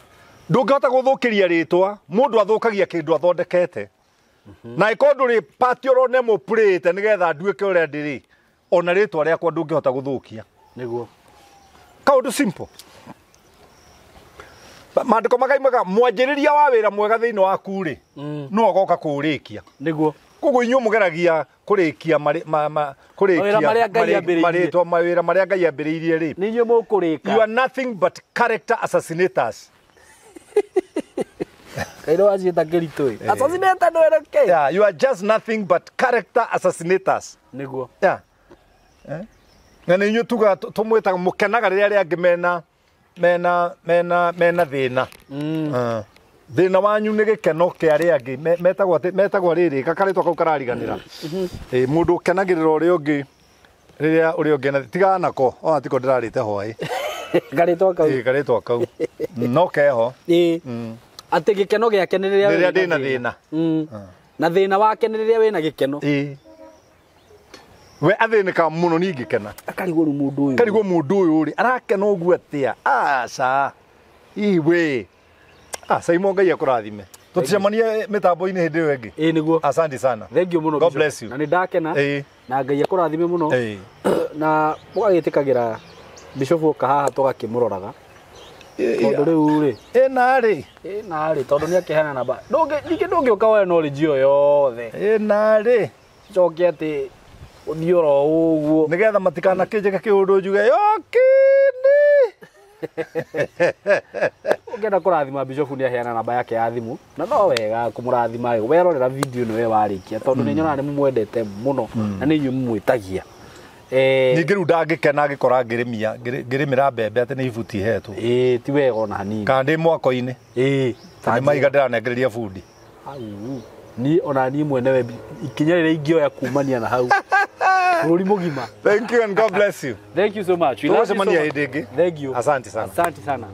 ndungihota guthukiria ritwa mundu athukagia kindu athondekete na ikondu ri party urone mo plate nigetha nduike uria ndiri ona ritwa riakwa ndungihota guthukia niguo kaundu simple mandiko magaimaga mwanjiriria wa wira mwega thiini waku ri no agoka kurikia niguo koguo inyu mugeragia kurikia kurikia maritwa mawira maria Ngai ambiriirie ri ni inyu mukurika you are nothing but character assassinators kairo acieta kirito assassinate no ereke yeah you are just nothing but character assassinators niguo yeah na ni inyu tuga tumwita mukenaga riria riangi mena thina thina wanyu ni gikeno kia riangi metagwo riri gakaritwa kau karariganira mundu ukenagirira uria ungi riria uria ungi na tiga nako ona tiko ndirarite hwai garitwa kau no keho ati gikeno giake ni riria ndina thina na thina wake ni riria wina gikeno we athinika muno ni ngikena akarigwo mundu uyu ri arakena uguo atia aca iwe SYMO Ngai akurathime tuticemanie mitambo-ini hindi iyo ingi niguo asante sana thank you muno God bless you na ni ndakena na Ngai akurathime muno na mugagitikigira Bishop oka haha tugakimuroraga tondu riu ri ena ri tondu ni akihana namba ndungi uka wa knowledge yo yothe ena ri coke ati uthioro uguo nigetha matikana kinjika kiundu njuge yokini ugenda kurathima Bishop ni aheana namba yake ya thimu na no wega kumurathima werorera video ni we warikia tondu ni nyona ni mumwendete muno na ni inyu mumwitagia ningi riu ndangikena agikora ngirimira mbembe ati ni ibuti hetwo ti wega ona hanini kana ndi mwako-ini tani maiga ndiranengereria bundi ni ona ni mwene ikinya rire ingioya kumania na hau bururi mugima thank you and God bless you thank you so much we love you so much. Thank you asante sana asante sana